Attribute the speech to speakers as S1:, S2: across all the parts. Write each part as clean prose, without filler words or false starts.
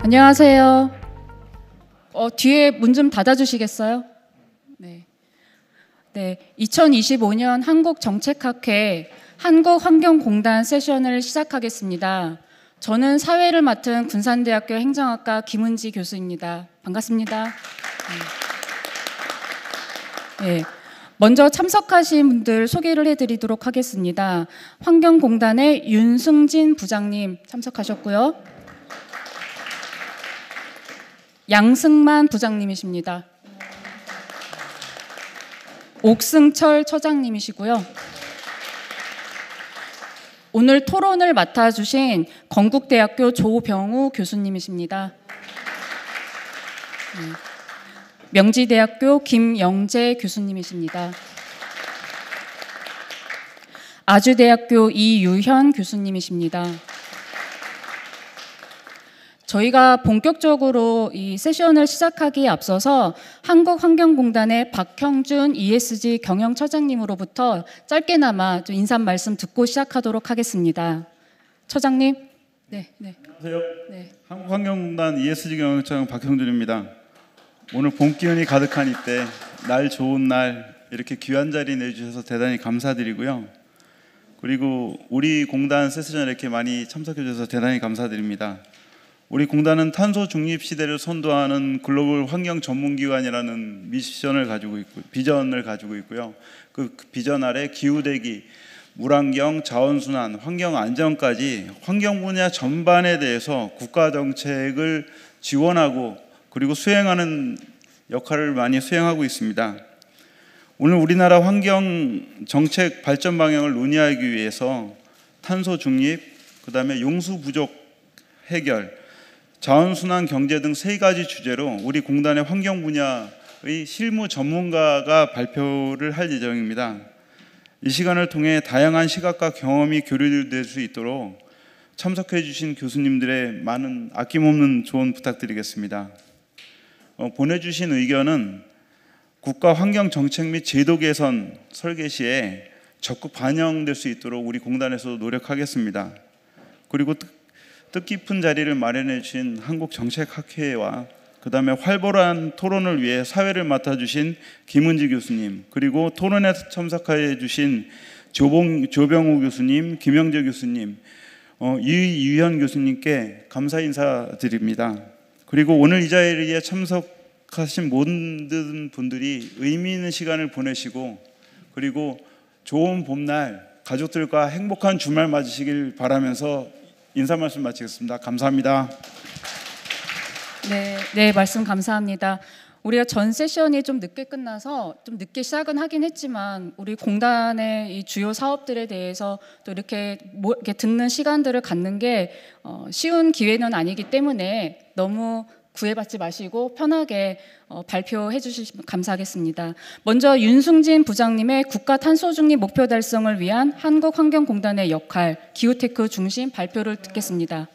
S1: 안녕하세요. 뒤에 문 좀 닫아주시겠어요? 네. 2025년 한국정책학회 한국환경공단 세션을 시작하겠습니다. 저는 사회를 맡은 군산대학교 행정학과 김은지 교수입니다. 반갑습니다. 네. 먼저 참석하신 분들 소개를 해드리도록 하겠습니다. 환경공단의 윤승진 부장님 참석하셨고요. 양승만 부장님이십니다. 옥승철 처장님이시고요. 오늘 토론을 맡아주신 건국대학교 조병우 교수님이십니다. 명지대학교 김영재 교수님이십니다. 아주대학교 이유현 교수님이십니다. 저희가 본격적으로 이 세션을 시작하기에 앞서서 한국환경공단의 박형준 ESG 경영처장님으로부터 짧게나마 좀 인사 말씀 듣고 시작하도록 하겠습니다. 처장님. 네.
S2: 안녕하세요. 네. 한국환경공단 ESG 경영처장 박형준입니다. 오늘 봄 기운이 가득한 이때 날 좋은 날 이렇게 귀한 자리 내주셔서 대단히 감사드리고요. 그리고 우리 공단 세션에 이렇게 많이 참석해 주셔서 대단히 감사드립니다. 우리 공단은 탄소 중립 시대를 선도하는 글로벌 환경 전문기관이라는 미션을 가지고 있고 비전을 가지고 있고요. 그 비전 아래 기후대기, 물환경, 자원순환, 환경 안전까지 환경 분야 전반에 대해서 국가 정책을 지원하고 그리고 수행하는 역할을 많이 수행하고 있습니다. 오늘 우리나라 환경 정책 발전 방향을 논의하기 위해서 탄소 중립, 그다음에 용수 부족 해결, 자원순환 경제 등 세 가지 주제로 우리 공단의 환경 분야의 실무 전문가가 발표를 할 예정입니다. 이 시간을 통해 다양한 시각과 경험이 교류될 수 있도록 참석해 주신 교수님들의 많은 아낌없는 조언 부탁드리겠습니다. 보내주신 의견은 국가 환경 정책 및 제도 개선 설계 시에 적극 반영될 수 있도록 우리 공단에서 노력하겠습니다. 그리고 뜻깊은 자리를 마련해 주신 한국정책학회와 그 다음에 활발한 토론을 위해 사회를 맡아주신 김은지 교수님, 그리고 토론에 참석해 주신 조병우 교수님, 김영재 교수님, 이유현 교수님께 감사 인사드립니다. 그리고 오늘 이 자리에 참석하신 모든 분들이 의미 있는 시간을 보내시고 그리고 좋은 봄날 가족들과 행복한 주말 맞으시길 바라면서 인사 말씀 마치겠습니다. 감사합니다.
S1: 네, 말씀 감사합니다. 우리가 전 세션이 좀 늦게 끝나서 좀 늦게 시작은 하긴 했지만 우리 공단의 이 주요 사업들에 대해서 또 이렇게 듣는 시간들을 갖는 게 쉬운 기회는 아니기 때문에 너무 구애받지 마시고 편하게 발표해 주시면 감사하겠습니다. 먼저 윤승진 부장님의 국가 탄소 중립 목표 달성을 위한 한국환경공단의 역할, 기후테크 중심 발표를 듣겠습니다.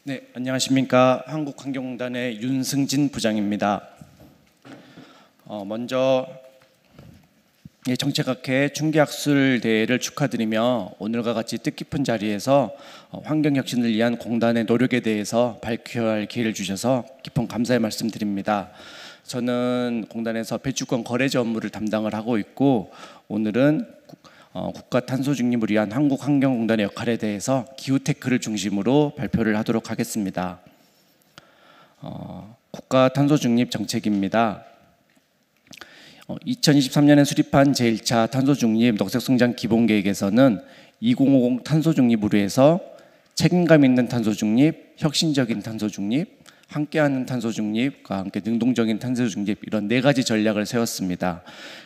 S3: 네, 안녕하십니까. 한국환경공단의 윤승진 부장입니다. 먼저 정책학회 중기학술 대회를 축하드리며 오늘과 같이 뜻깊은 자리에서 환경혁신을 위한 공단의 노력에 대해서 발표할 기회를 주셔서 깊은 감사의 말씀드립니다. 저는 공단에서 배출권 거래자 업무를 담당을 하고 있고 오늘은 국가 탄소 중립을 위한 한국환경공단의 역할에 대해서 기후테크를 중심으로 발표를 하도록 하겠습니다. 국가 탄소 중립 정책입니다. 2023년에 수립한 제1차 탄소 중립 녹색성장 기본계획에서는 2050 탄소 중립으로 해서 책임감 있는 탄소 중립, 혁신적인 탄소 중립, 함께하는 탄소 중립과 함께 능동적인 탄소 중립 이런 네 가지 전략을 세웠습니다.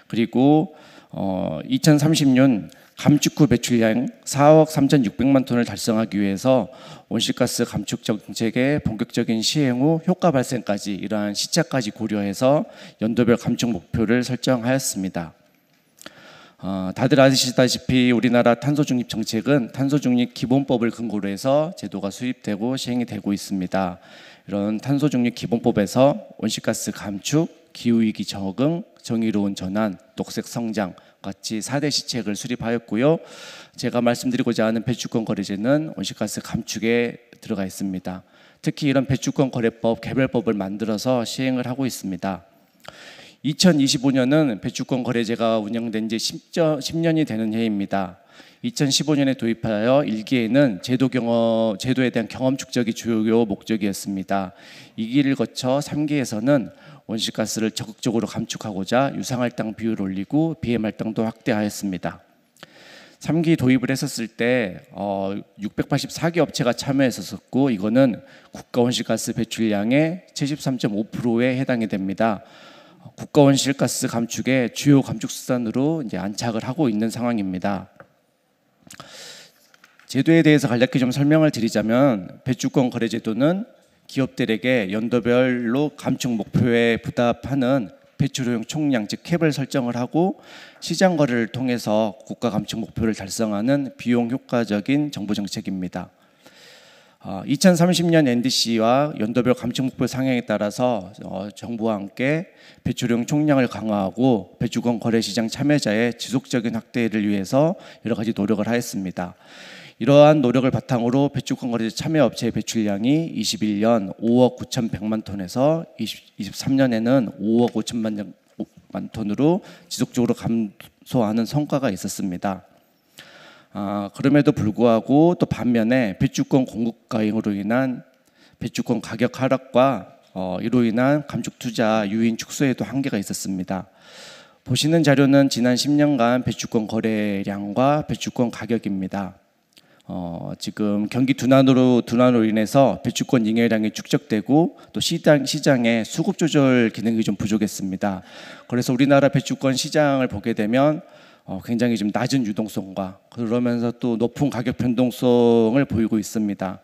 S3: 그리고 2030년 감축 후 배출량 4억 3,600만 톤을 달성하기 위해서 온실가스 감축 정책의 본격적인 시행 후 효과 발생까지 이러한 시차까지 고려해서 연도별 감축 목표를 설정하였습니다. 다들 아시다시피 우리나라 탄소중립 정책은 탄소중립 기본법을 근거로 해서 제도가 수립되고 시행이 되고 있습니다. 이런 탄소중립 기본법에서 온실가스 감축, 기후위기 적응, 정의로운 전환, 녹색 성장 같이 4대 시책을 수립하였고요. 제가 말씀드리고자 하는 배출권 거래제는 온실가스 감축에 들어가 있습니다. 특히 이런 배출권 거래법, 개별법을 만들어서 시행을 하고 있습니다. 2025년은 배출권 거래제가 운영된 지 10년이 되는 해입니다. 2015년에 도입하여 1기에는 제도에 대한 경험 축적이 주요 목적이었습니다. 2기를 거쳐 3기에서는 온실가스를 적극적으로 감축하고자 유상할당 비율을 올리고 비해할당도 확대하였습니다. 3기 도입을 했었을 때 684개 업체가 참여했었고 이거는 국가 온실가스 배출량의 73.5%에 해당이 됩니다. 국가 온실가스 감축의 주요 감축 수단으로 이제 안착을 하고 있는 상황입니다. 제도에 대해서 간략히 좀 설명을 드리자면 배출권 거래제도는 기업들에게 연도별로 감축 목표에 부답하는 배출효용 총량 즉 캡을 설정을 하고 시장 거래를 통해서 국가 감축 목표를 달성하는 비용 효과적인 정부 정책입니다. 2030년 NDC와 연도별 감축 목표 상향에 따라서 정부와 함께 배출용 총량을 강화하고 배출권 거래 시장 참여자의 지속적인 확대를 위해서 여러 가지 노력을 하였습니다. 이러한 노력을 바탕으로 배출권 거래 참여 업체의 배출량이 21년 5억 9,100만 톤에서 23년에는 5억 5천만 톤으로 지속적으로 감소하는 성과가 있었습니다. 그럼에도 불구하고 또 반면에 배출권 공급 과잉으로 인한 배출권 가격 하락과 이로 인한 감축 투자 유인 축소에도 한계가 있었습니다. 보시는 자료는 지난 10년간 배출권 거래량과 배출권 가격입니다. 지금 경기 둔화로 인해서 배출권 잉여량이 축적되고 또 시장의 수급 조절 기능이 좀 부족했습니다. 그래서 우리나라 배출권 시장을 보게 되면 굉장히 좀 낮은 유동성과 그러면서 또 높은 가격 변동성을 보이고 있습니다.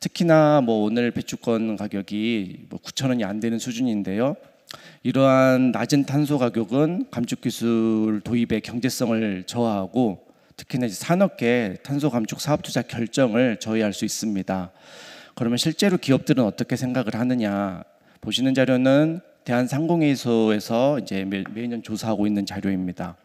S3: 특히나 오늘 배출권 가격이 9,000원이 안 되는 수준인데요. 이러한 낮은 탄소 가격은 감축 기술 도입의 경제성을 저하하고 특히나 산업계 탄소 감축 사업 투자 결정을 저해할 수 있습니다. 그러면 실제로 기업들은 어떻게 생각을 하느냐? 보시는 자료는 대한상공회의소에서 이제 매년 조사하고 있는 자료입니다.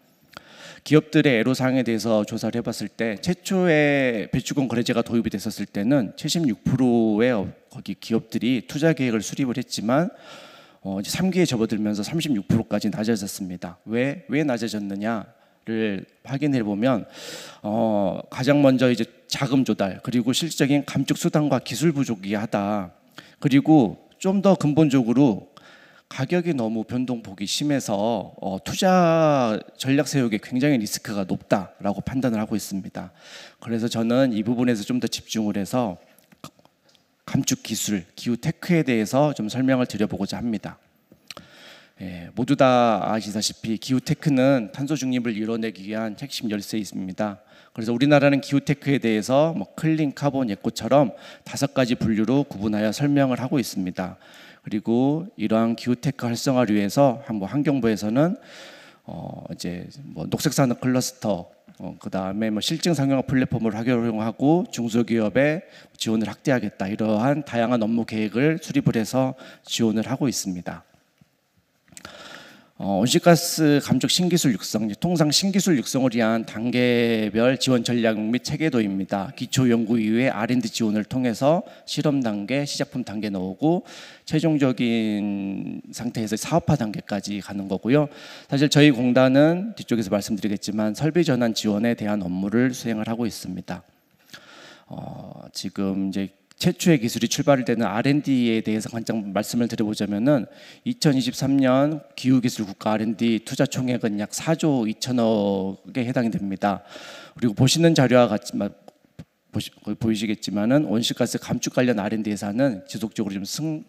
S3: 기업들의 애로사항에 대해서 조사를 해봤을 때 최초의 배출권 거래제가 도입이 됐었을 때는 76%의 거기 기업들이 투자 계획을 수립을 했지만 이제 3기에 접어들면서 36%까지 낮아졌습니다. 왜 낮아졌느냐를 확인해 보면 가장 먼저 이제 자금 조달 그리고 실질적인 감축 수단과 기술 부족이 하다. 그리고 좀 더 근본적으로 가격이 너무 변동폭이 심해서 투자 전략 세우기에 굉장히 리스크가 높다라고 판단을 하고 있습니다. 그래서 저는 이 부분에서 좀 더 집중을 해서 감축 기술, 기후 테크에 대해서 좀 설명을 드려보고자 합니다. 모두 다 아시다시피 기후 테크는 탄소 중립을 이뤄내기 위한 핵심 열쇠입니다. 그래서 우리나라는 기후 테크에 대해서 클린, 카본, 에코처럼 5가지 분류로 구분하여 설명을 하고 있습니다. 그리고 이러한 기후테크 활성화를 위해서 환경부에서는 이제 녹색 산업 클러스터, 그 다음에 실증 상용화 플랫폼을 활용하고 중소기업의 지원을 확대하겠다 이러한 다양한 업무 계획을 수립을 해서 지원을 하고 있습니다. 온실가스 감축 신기술 육성, 통상 신기술 육성을 위한 단계별 지원 전략 및 체계도입니다. 기초 연구 이후에 R&D 지원을 통해서 실험 단계, 시작품 단계 나오고 최종적인 상태에서 사업화 단계까지 가는 거고요. 사실 저희 공단은 뒤쪽에서 말씀드리겠지만 설비 전환 지원에 대한 업무를 수행을 하고 있습니다. 지금 이제 최초의 기술이 출발되는 R&D에 대해서 간장 말씀을 드려보자면은 2023년 기후기술 국가 R&D 투자 총액은 약 4조 2천억에 해당이 됩니다. 그리고 보시는 자료와 같이 보이시겠지만은 온실가스 감축 관련 R&D 예산은 지속적으로 좀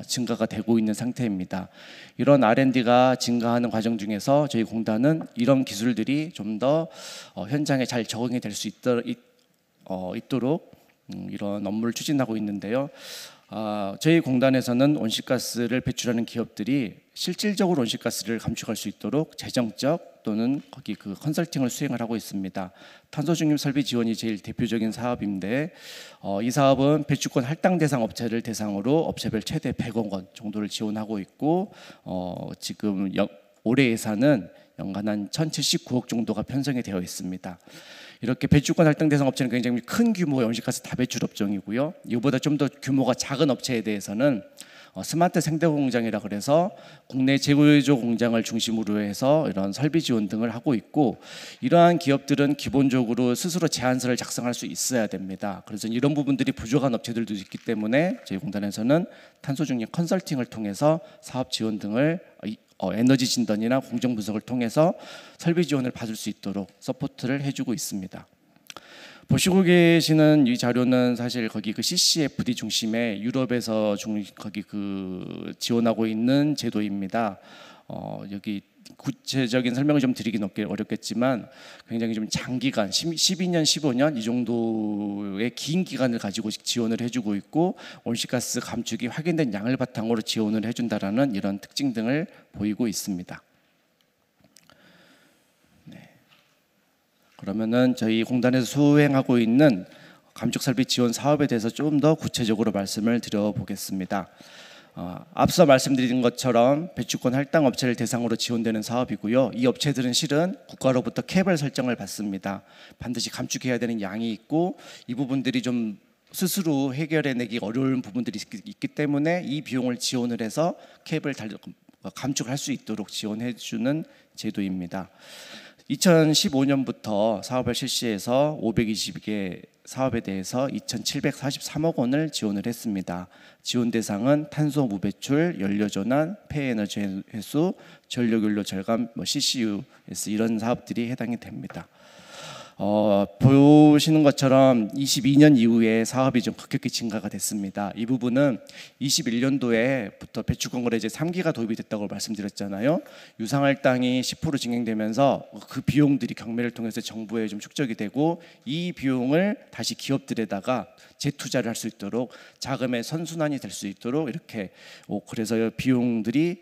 S3: 증가가 되고 있는 상태입니다. 이런 R&D가 증가하는 과정 중에서 저희 공단은 이런 기술들이 좀 더 현장에 잘 적응이 될 수 있도록 이런 업무를 추진하고 있는데요. 저희 공단에서는 온실가스를 배출하는 기업들이 실질적으로 온실가스를 감축할 수 있도록 재정적, 또는 거기 그 컨설팅을 수행을 하고 있습니다. 탄소 중립 설비 지원이 제일 대표적인 사업인데 이 사업은 배출권 할당 대상 업체를 대상으로 업체별 최대 100억 원 정도를 지원하고 있고 지금 올해 예산은 연간 한 1,079억 정도가 편성이 되어 있습니다. 이렇게 배출권 할당 대상 업체는 굉장히 큰 규모의 온실가스 다배출 업종이고요. 이거보다 좀 더 규모가 작은 업체에 대해서는 스마트 생태 공장이라 그래서 국내 제조 공장을 중심으로 해서 이런 설비 지원 등을 하고 있고, 이러한 기업들은 기본적으로 스스로 제안서를 작성할 수 있어야 됩니다. 그래서 이런 부분들이 부족한 업체들도 있기 때문에 저희 공단에서는 탄소 중립 컨설팅을 통해서 사업 지원 등을 에너지 진단이나 공정 분석을 통해서 설비 지원을 받을 수 있도록 서포트를 해주고 있습니다. 보시고 계시는 이 자료는 사실 거기 그 CCFD 중심의 유럽에서 거기 그 지원하고 있는 제도입니다. 여기 구체적인 설명을 좀 드리긴 어렵겠지만 굉장히 좀 장기간 12년, 15년 이 정도의 긴 기간을 가지고 지원을 해주고 있고, 온실가스 감축이 확인된 양을 바탕으로 지원을 해준다라는 이런 특징 등을 보이고 있습니다. 그러면은 저희 공단에서 수행하고 있는 감축 설비 지원 사업에 대해서 좀 더 구체적으로 말씀을 드려보겠습니다. 앞서 말씀드린 것처럼 배출권 할당 업체를 대상으로 지원되는 사업이고요. 이 업체들은 실은 국가로부터 캡을 설정을 받습니다. 반드시 감축해야 되는 양이 있고, 이 부분들이 좀 스스로 해결해내기 어려운 부분들이 있기 때문에 이 비용을 지원을 해서 캡을 감축할 수 있도록 지원해주는 제도입니다. 2015년부터 사업을 실시해서 520개 사업에 대해서 2,743억 원을 지원을 했습니다. 지원 대상은 탄소 무배출, 연료 전환, 폐에너지 회수, 전력연료 절감, CCUS 이런 사업들이 해당이 됩니다. 보시는 것처럼 22년 이후에 사업이 좀 급격히 증가가 됐습니다. 이 부분은 21년도에부터 배출권 거래제 3기가 도입이 됐다고 말씀드렸잖아요. 유상할당이 10% 진행되면서 그 비용들이 경매를 통해서 정부에 좀 축적이 되고, 이 비용을 다시 기업들에다가 재투자를 할 수 있도록 자금의 선순환이 될 수 있도록 이렇게 그래서 비용들이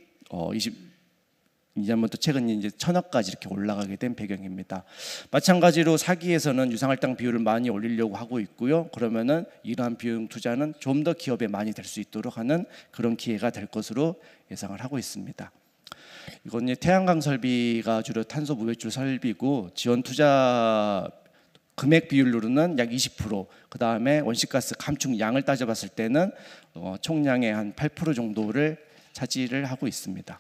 S3: 이제부터 최근 이제 1,000억까지 이렇게 올라가게 된 배경입니다. 마찬가지로 4기에서는 유상할당 비율을 많이 올리려고 하고 있고요. 그러면은 이러한 비용 투자는 좀 더 기업에 많이 될 수 있도록 하는 그런 기회가 될 것으로 예상을 하고 있습니다. 이건 태양광 설비가 주로 탄소 무배출 설비고, 지원 투자 금액 비율로는 약 20%, 그 다음에 온실가스 감축 양을 따져봤을 때는 총량의 한 8% 정도를 차지를 하고 있습니다.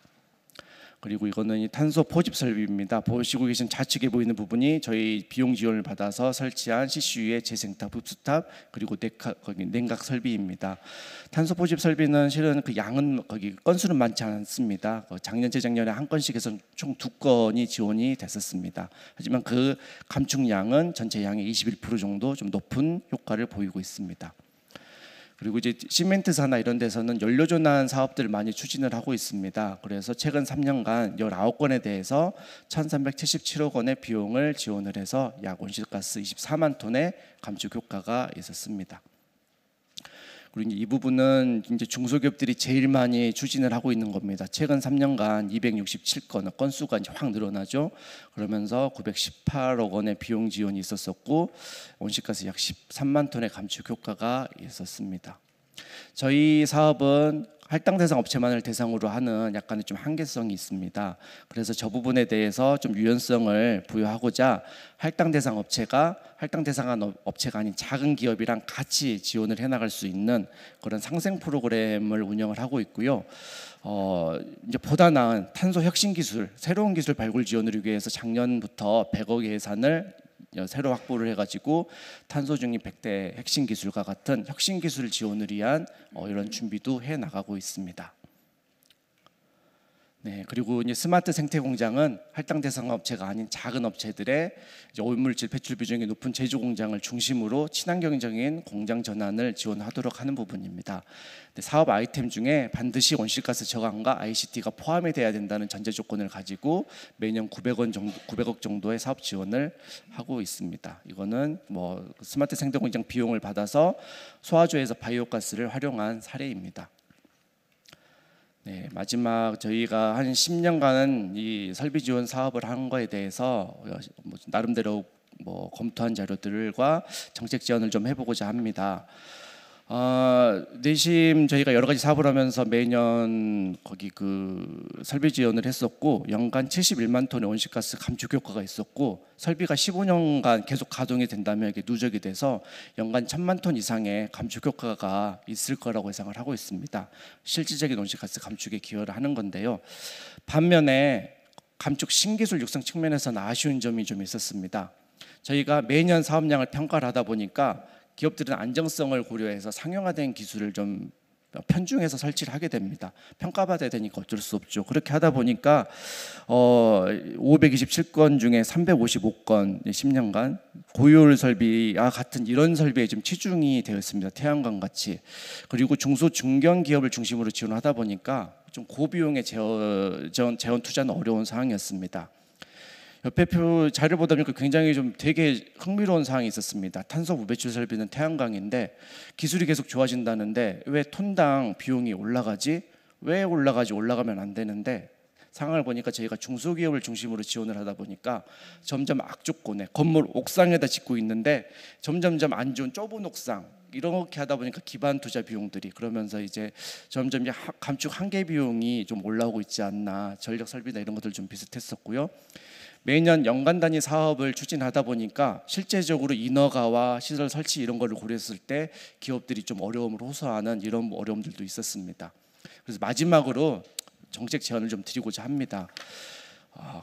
S3: 그리고 이거는 탄소 포집 설비입니다. 보시고 계신 좌측에 보이는 부분이 저희 비용 지원을 받아서 설치한 CCU의 재생탑, 흡수탑, 그리고 냉각 설비입니다. 탄소 포집 설비는 실은 그 양은 거기 건수는 많지 않습니다. 작년, 재작년에 한 건씩 해서 총 2건이 지원이 됐었습니다. 하지만 그 감축량은 전체 양의 21% 정도 좀 높은 효과를 보이고 있습니다. 그리고 이제 시멘트사나 이런 데서는 연료 전환 사업들을 많이 추진을 하고 있습니다. 그래서 최근 3년간 19건에 대해서 1,377억 원의 비용을 지원을 해서 약 온실가스 24만 톤의 감축 효과가 있었습니다. 그리고 이 부분은 이제 중소기업들이 제일 많이 추진을 하고 있는 겁니다. 최근 3년간 267건, 건수가 이제 확 늘어나죠. 그러면서 918억 원의 비용 지원이 있었었고, 온실가스 약 13만 톤의 감축 효과가 있었습니다. 저희 사업은 할당 대상 업체만을 대상으로 하는 약간의 좀 한계성이 있습니다. 그래서 저 부분에 대해서 좀 유연성을 부여하고자 할당 대상 업체가 아닌 작은 기업이랑 같이 지원을 해나갈 수 있는 그런 상생 프로그램을 운영을 하고 있고요. 이제 보다 나은 탄소 혁신 기술, 새로운 기술 발굴 지원을 위해서 작년부터 100억 예산을 새로 확보를 해가지고 탄소 중립 100대 핵심 기술과 같은 혁신 기술 지원을 위한 이런 준비도 해 나가고 있습니다. 네, 그리고 이제 스마트 생태 공장은 할당 대상 업체가 아닌 작은 업체들의 이제 오염물질 배출 비중이 높은 제조 공장을 중심으로 친환경적인 공장 전환을 지원하도록 하는 부분입니다. 사업 아이템 중에 반드시 온실가스 저감과 ICT가 포함이 돼야 된다는 전제 조건을 가지고 매년 900억 정도의 사업 지원을 하고 있습니다. 이거는 스마트 생태 공장 비용을 받아서 소화조에서 바이오가스를 활용한 사례입니다. 네, 마지막 저희가 한 10년간 이 설비 지원 사업을 한 거에 대해서 뭐 나름대로 뭐 검토한 자료들과 정책 지원을 좀 해보고자 합니다. 내심 저희가 여러 가지 사업을 하면서 매년 거기 그 설비 지원을 했었고 연간 71만 톤의 온실가스 감축 효과가 있었고 설비가 15년간 계속 가동이 된다면 이게 누적이 돼서 연간 1,000만 톤 이상의 감축 효과가 있을 거라고 예상을 하고 있습니다. 실질적인 온실가스 감축에 기여를 하는 건데요. 반면에 감축 신기술 육성 측면에서는 아쉬운 점이 좀 있었습니다. 저희가 매년 사업량을 평가를 하다 보니까 기업들은 안정성을 고려해서 상용화된 기술을 좀 편중해서 설치를 하게 됩니다. 평가받아야 되니까 어쩔 수 없죠. 그렇게 하다 보니까 527건 중에 355건 10년간 고효율 설비와 같은 이런 설비에 좀 치중이 되어 있습니다. 태양광 같이. 그리고 중소 중견 기업을 중심으로 지원하다 보니까 좀 고비용의 재원 투자는 어려운 상황이었습니다. 옆에 표 자료를 보다 보니까 굉장히 좀 되게 흥미로운 사항이 있었습니다. 탄소 무배출 설비는 태양광인데 기술이 계속 좋아진다는데 왜 톤당 비용이 올라가지? 왜 올라가지? 올라가면 안 되는데 상황을 보니까 저희가 중소기업을 중심으로 지원을 하다 보니까 점점 악조건에 건물 옥상에다 짓고 있는데 점점점 안 좋은 좁은 옥상 이렇게 하다 보니까 기반 투자 비용들이 그러면서 이제 점점 감축 한계 비용이 좀 올라오고 있지 않나. 전력 설비나 이런 것들 좀 비슷했었고요. 매년 연간 단위 사업을 추진하다 보니까 실제적으로 인허가와 시설 설치 이런 거를 고려했을 때 기업들이 좀 어려움을 호소하는 이런 어려움들도 있었습니다. 그래서 마지막으로 정책 제안을 좀 드리고자 합니다.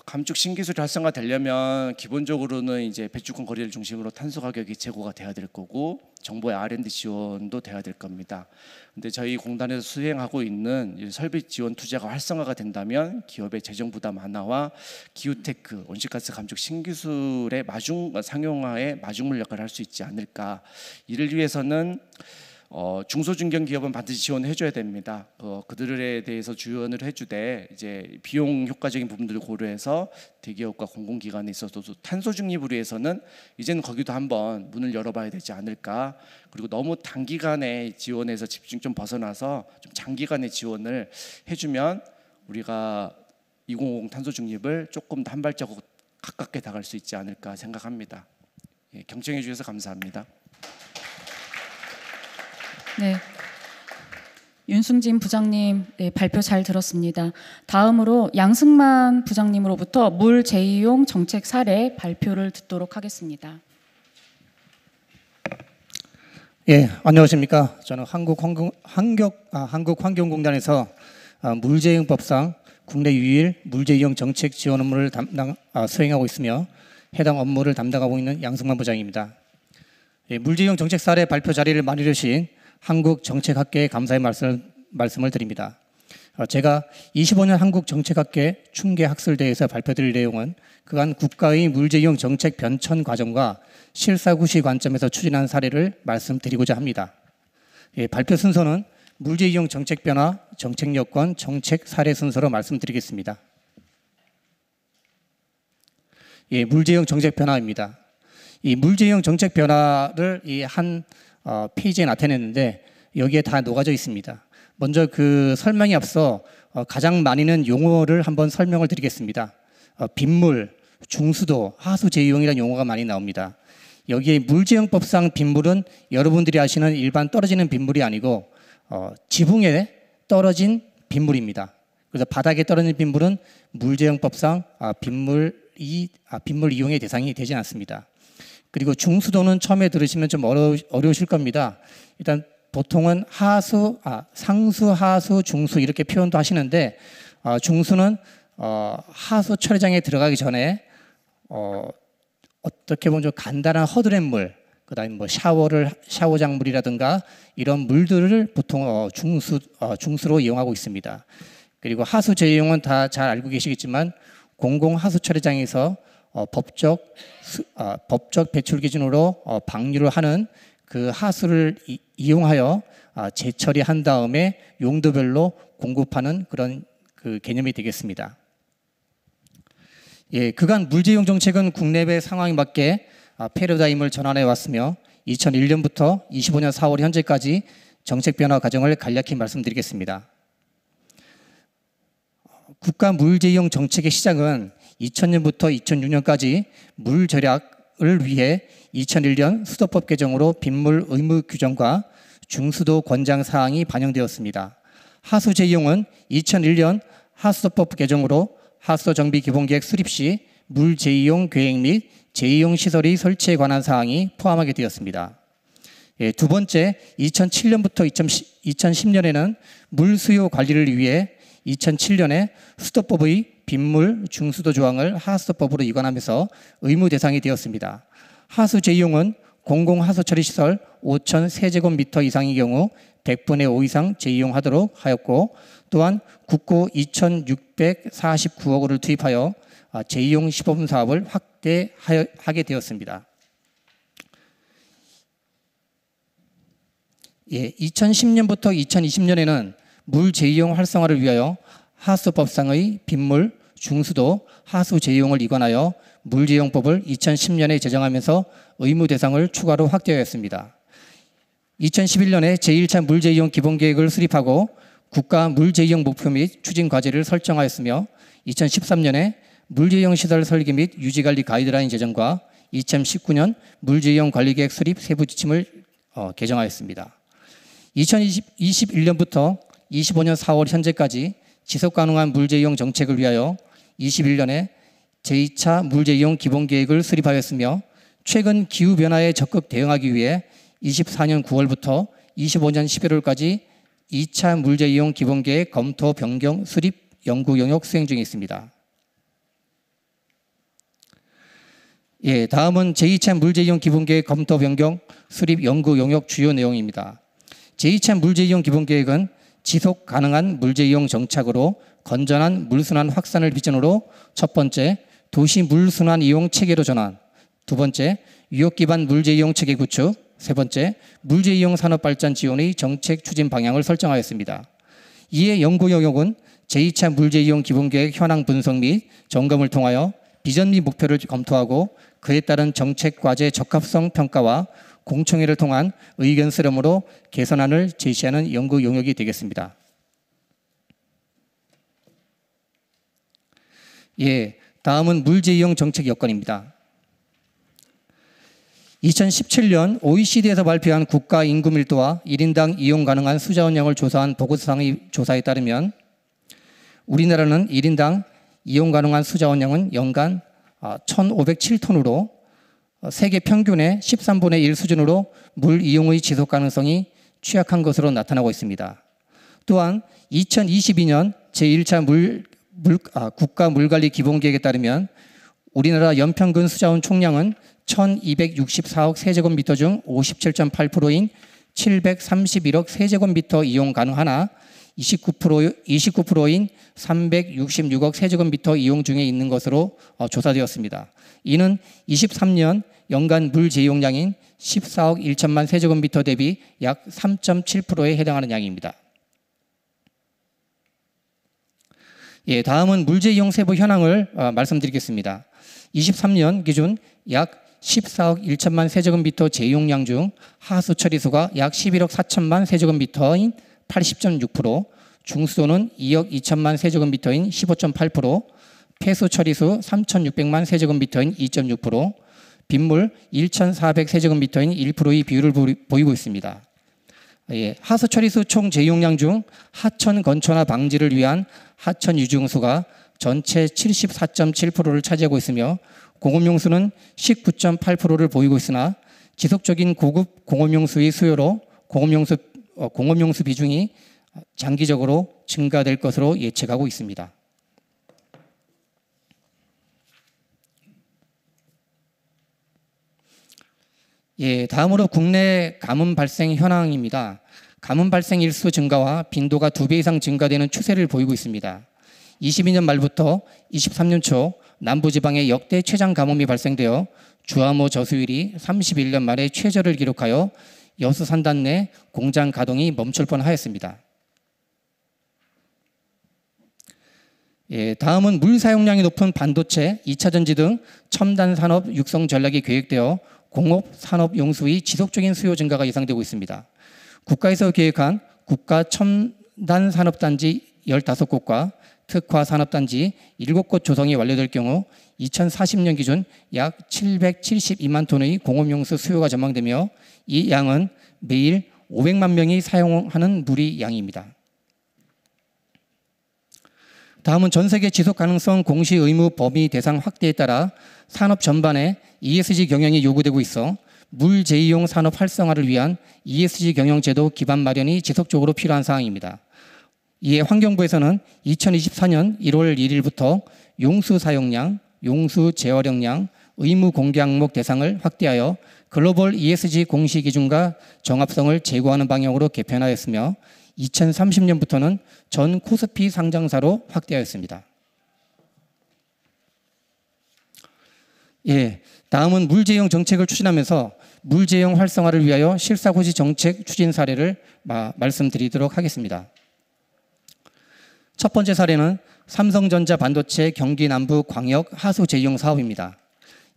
S3: 감축 신기술이 활성화되려면 기본적으로는 이제 배출권 거래를 중심으로 탄소 가격이 제고가 돼야 될 거고 정부의 R&D 지원도 돼야 될 겁니다. 근데 저희 공단에서 수행하고 있는 설비 지원 투자가 활성화가 된다면 기업의 재정 부담 완화와 기후테크, 온실가스 감축 신기술의 상용화에 마중물 역할을 할 수 있지 않을까. 이를 위해서는 중소중견 기업은 반드시 지원해줘야 됩니다. 그들에 대해서 지원을 해주되 이제 비용 효과적인 부분들을 고려해서 대기업과 공공기관에 있어서도 탄소 중립을 위해서는 이제는 거기도 한번 문을 열어봐야 되지 않을까. 그리고 너무 단기간에 지원에서 집중 좀 벗어나서 좀 장기간의 지원을 해주면 우리가 2050 탄소 중립을 조금 더 한 발자국 가깝게 다가갈 수 있지 않을까 생각합니다. 예, 경청해 주셔서 감사합니다.
S1: 네, 윤승진 부장님 발표 잘 들었습니다. 다음으로 양승만 부장님으로부터 물 재이용 정책 사례 발표를 듣도록 하겠습니다.
S4: 예, 안녕하십니까. 저는 한국환경공단에서 물재이용법상 국내 유일 물재이용 정책 지원 업무를 수행하고 있으며 해당 업무를 담당하고 있는 양승만 부장입니다. 예, 물재이용 정책 사례 발표 자리를 마련해주신 한국정책학계에 감사의 말씀을 드립니다. 제가 25년 한국정책학계 충계학술대회에서 발표드릴 내용은 그간 국가의 물재이용 정책 변천 과정과 실사구시 관점에서 추진한 사례를 말씀드리고자 합니다. 예, 발표 순서는 물재이용 정책 변화, 정책 여건, 정책 사례 순서로 말씀드리겠습니다. 예, 물재이용 정책 변화입니다. 이 물재이용 정책 변화를 한 페이지에 나타냈는데 여기에 다 녹아져 있습니다. 먼저 그 설명에 앞서 가장 많이는 용어를 한번 설명을 드리겠습니다. 빗물, 중수도, 하수 재이용이라는 용어가 많이 나옵니다. 여기에 물재이용법상 빗물은 여러분들이 아시는 일반 떨어지는 빗물이 아니고 지붕에 떨어진 빗물입니다. 그래서 바닥에 떨어진 빗물은 물재이용법상 빗물 이용의 대상이 되지 않습니다. 그리고 중수도는 처음에 들으시면 좀 어려우실 겁니다. 일단 보통은 상수, 하수, 중수 이렇게 표현도 하시는데 중수는 하수 처리장에 들어가기 전에 어떻게 보면 좀 간단한 허드렛물, 그다음에 뭐 샤워장 물이라든가 이런 물들을 보통 중수로 이용하고 있습니다. 그리고 하수 재이용은 다 잘 알고 계시겠지만 공공 하수 처리장에서 법적 배출 기준으로 방류를 하는 그 하수를 이용하여 재처리한 다음에 용도별로 공급하는 그런 그 개념이 되겠습니다. 예, 그간 물재이용 정책은 국내외 상황에 맞게 패러다임을 전환해 왔으며 2001년부터 25년 4월 현재까지 정책 변화 과정을 간략히 말씀드리겠습니다. 국가 물제이용 정책의 시작은 2000년부터 2006년까지 물 절약을 위해 2001년 수도법 개정으로 빗물 의무 규정과 중수도 권장 사항이 반영되었습니다. 하수 제이용은 2001년 하수도법 개정으로 하수도 정비 기본계획 수립 시 물 제이용 계획 및 제이용 시설의 설치에 관한 사항이 포함하게 되었습니다. 두 번째, 2007년부터 2010년에는 물 수요 관리를 위해 2007년에 수도법의 빗물 중수도 조항을 하수도법으로 이관하면서 의무 대상이 되었습니다. 하수 제이용은 공공하수처리시설 5천 세제곱미터 이상의 경우 100분의 5 이상 제이용하도록 하였고, 또한 국고 2,649억 원을 투입하여 제이용 시범 사업을 확대하게 되었습니다. 2010년부터 2020년에는 물 제이용 활성화를 위하여 하수법상의 빗물, 중수도, 하수 제이용을 이관하여 물제이용법을 2010년에 제정하면서 의무 대상을 추가로 확대하였습니다. 2011년에 제1차 물제이용 기본계획을 수립하고 국가 물제이용 목표 및 추진 과제를 설정하였으며, 2013년에 물제이용 시설 설계 및 유지관리 가이드라인 제정과 2019년 물제이용 관리계획 수립 세부 지침을 개정하였습니다. 2021년부터 25년 4월 현재까지 지속가능한 물제이용 정책을 위하여 21년에 제2차 물제이용 기본계획을 수립하였으며, 최근 기후변화에 적극 대응하기 위해 24년 9월부터 25년 11월까지 2차 물제이용 기본계획 검토 변경 수립 연구 용역 수행 중에 있습니다. 다음은 제2차 물제이용 기본계획 검토 변경 수립 연구 용역 주요 내용입니다. 제2차 물제이용 기본계획은 지속 가능한 물제이용 정착으로 건전한 물순환 확산을 비전으로 첫 번째, 도시 물순환 이용 체계로 전환, 두 번째, 유역 기반 물제이용 체계 구축, 세 번째, 물제이용 산업 발전 지원의 정책 추진 방향을 설정하였습니다. 이에 연구 영역은 제2차 물제이용 기본계획 현황 분석 및 점검을 통하여 비전 및 목표를 검토하고 그에 따른 정책 과제 적합성 평가와 공청회를 통한 의견 수렴으로 개선안을 제시하는 연구 영역이 되겠습니다. 다음은 물제이용 정책 여건입니다. 2017년 OECD에서 발표한 국가 인구 밀도와 1인당 이용 가능한 수자원량을 조사한 보고서상의 조사에 따르면 우리나라는 1인당 이용 가능한 수자원량은 연간 1,507톤으로 세계 평균의 13분의 1 수준으로 물 이용의 지속 가능성이 취약한 것으로 나타나고 있습니다. 또한 2022년 제1차 국가 물관리 기본계획에 따르면 우리나라 연평균 수자원 총량은 1,264억 세제곱미터 중 57.8%인 731억 세제곱미터 이용 가능하나 29%인 366억 세제곱미터 이용 중에 있는 것으로 조사되었습니다. 이는 23년 연간 물 제용량인 14억 1천만 세제곱미터 대비 약 3.7%에 해당하는 양입니다. 다음은 물제이용 세부 현황을 말씀드리겠습니다. 23년 기준 약 14억 1천만 세제곱미터 제용량 중 하수 처리수가 약 11억 4천만 세제곱미터인 80.6%, 중수도는 2억 2천만 세제곱미터인 15.8%, 폐수 처리수 3,600만 세제곱미터인 2.6%, 빗물 1,400 세제곱미터인 1%의 비율을 보이고 있습니다. 하수 처리수 총 제용량 중 하천 건초나 방지를 위한 하천 유증수가 전체 74.7%를 차지하고 있으며 공업용수는 19.8%를 보이고 있으나 지속적인 고급 공업용수의 수요로 공업용수 비중이 장기적으로 증가될 것으로 예측하고 있습니다. 다음으로 국내 가뭄 발생 현황입니다. 가뭄 발생 일수 증가와 빈도가 2배 이상 증가되는 추세를 보이고 있습니다. 22년 말부터 23년 초 남부지방에 역대 최장 가뭄이 발생되어 주암호 저수율이 31년 만에 최저를 기록하여 여수 산단 내 공장 가동이 멈출 뻔하였습니다. 다음은 물 사용량이 높은 반도체, 2차 전지 등 첨단 산업 육성 전략이 계획되어 공업, 산업 용수의 지속적인 수요 증가가 예상되고 있습니다. 국가에서 계획한 국가 첨단 산업단지 15곳과 특화 산업단지 7곳 조성이 완료될 경우 2040년 기준 약 772만 톤의 공업용수 수요가 전망되며 이 양은 매일 500만 명이 사용하는 물의 양입니다. 다음은 전 세계 지속 가능성 공시 의무 범위 대상 확대에 따라 산업 전반에 ESG 경영이 요구되고 있어 물 재이용 산업 활성화를 위한 ESG 경영 제도 기반 마련이 지속적으로 필요한 사항입니다. 이에 환경부에서는 2024년 1월 1일부터 용수 사용량, 용수 재활용량, 의무 공개 항목 대상을 확대하여 글로벌 ESG 공시 기준과 정합성을 제고하는 방향으로 개편하였으며 2030년부터는 전 코스피 상장사로 확대하였습니다. 예, 다음은 물재이용 정책을 추진하면서 물재이용 활성화를 위하여 실사고시 정책 추진 사례를 말씀드리도록 하겠습니다. 첫 번째 사례는 삼성전자 반도체 경기 남부 광역 하수 재이용 사업입니다.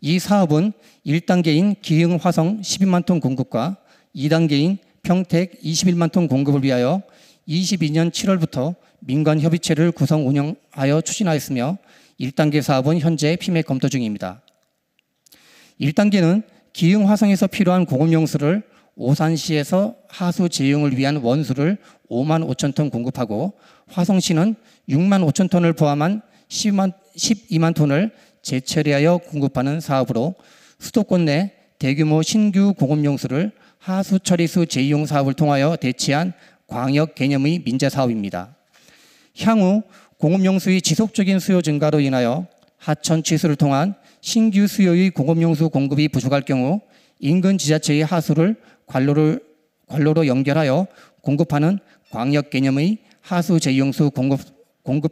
S4: 이 사업은 1단계인 기흥 화성 12만 톤 공급과 2단계인 평택 21만 톤 공급을 위하여 22년 7월부터 민간 협의체를 구성 운영하여 추진하였으며 1단계 사업은 현재 피맥 검토 중입니다. 1단계는 기흥 화성에서 필요한 공업용수를 오산시에서 하수 재이용을 위한 원수를 5만 5천 톤 공급하고 화성시는 6만 5천 톤을 포함한 12만 톤을 재처리하여 공급하는 사업으로 수도권 내 대규모 신규 공업용수를 하수 처리수 재이용 사업을 통하여 대체한 광역 개념의 민자 사업입니다. 향후 공업용수의 지속적인 수요 증가로 인하여 하천 취수를 통한 신규 수요의 공업용수 공급이 부족할 경우 인근 지자체의 하수를 관로로 연결하여 공급하는 광역 개념의 하수 재이용수 공급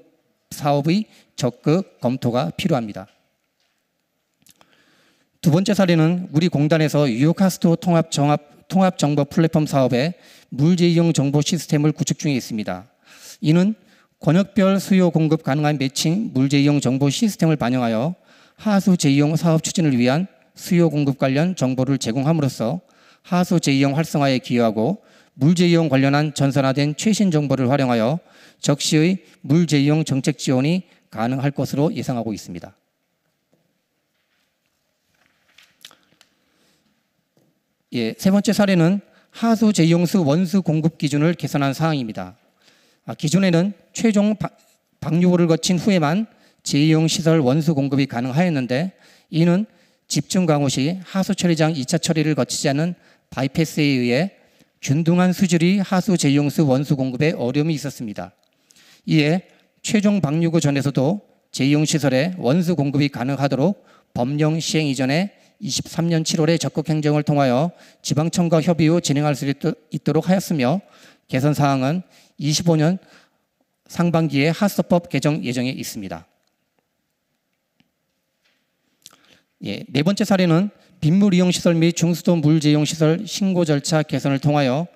S4: 사업의 적극 검토가 필요합니다. 두 번째 사례는 우리 공단에서 유효카스토 통합 정보 플랫폼 사업에 물재이용 정보 시스템을 구축 중에 있습니다. 이는 권역별 수요 공급 가능한 매칭 물재이용 정보 시스템을 반영하여 하수 재이용 사업 추진을 위한 수요 공급 관련 정보를 제공함으로써 하수 재이용 활성화에 기여하고 물재이용 관련한 전산화된 최신 정보를 활용하여 적시의 물재이용 정책 지원이 가능할 것으로 예상하고 있습니다. 예, 세 번째 사례는 하수 재이용수 원수 공급 기준을 개선한 사항입니다. 기존에는 최종 방류를 거친 후에만 재이용 시설 원수 공급이 가능하였는데 이는 집중 강우 시 하수 처리장 2차 처리를 거치지 않은 바이패스에 의해 균등한 수질의 하수 재이용수 원수 공급에 어려움이 있었습니다. 이에 최종 방류구 전에서도 재이용 시설에 원수 공급이 가능하도록 법령 시행 이전에 23년 7월에 적극 행정을 통하여 지방청과 협의 후 진행할 수 있도록 하였으며 개선 사항은 25년 상반기에 하수법 개정 예정에 있습니다. 예, 네 번째 사례는 빗물 이용 시설 및 중수도 물 재이용 시설 신고 절차 개선을 통하여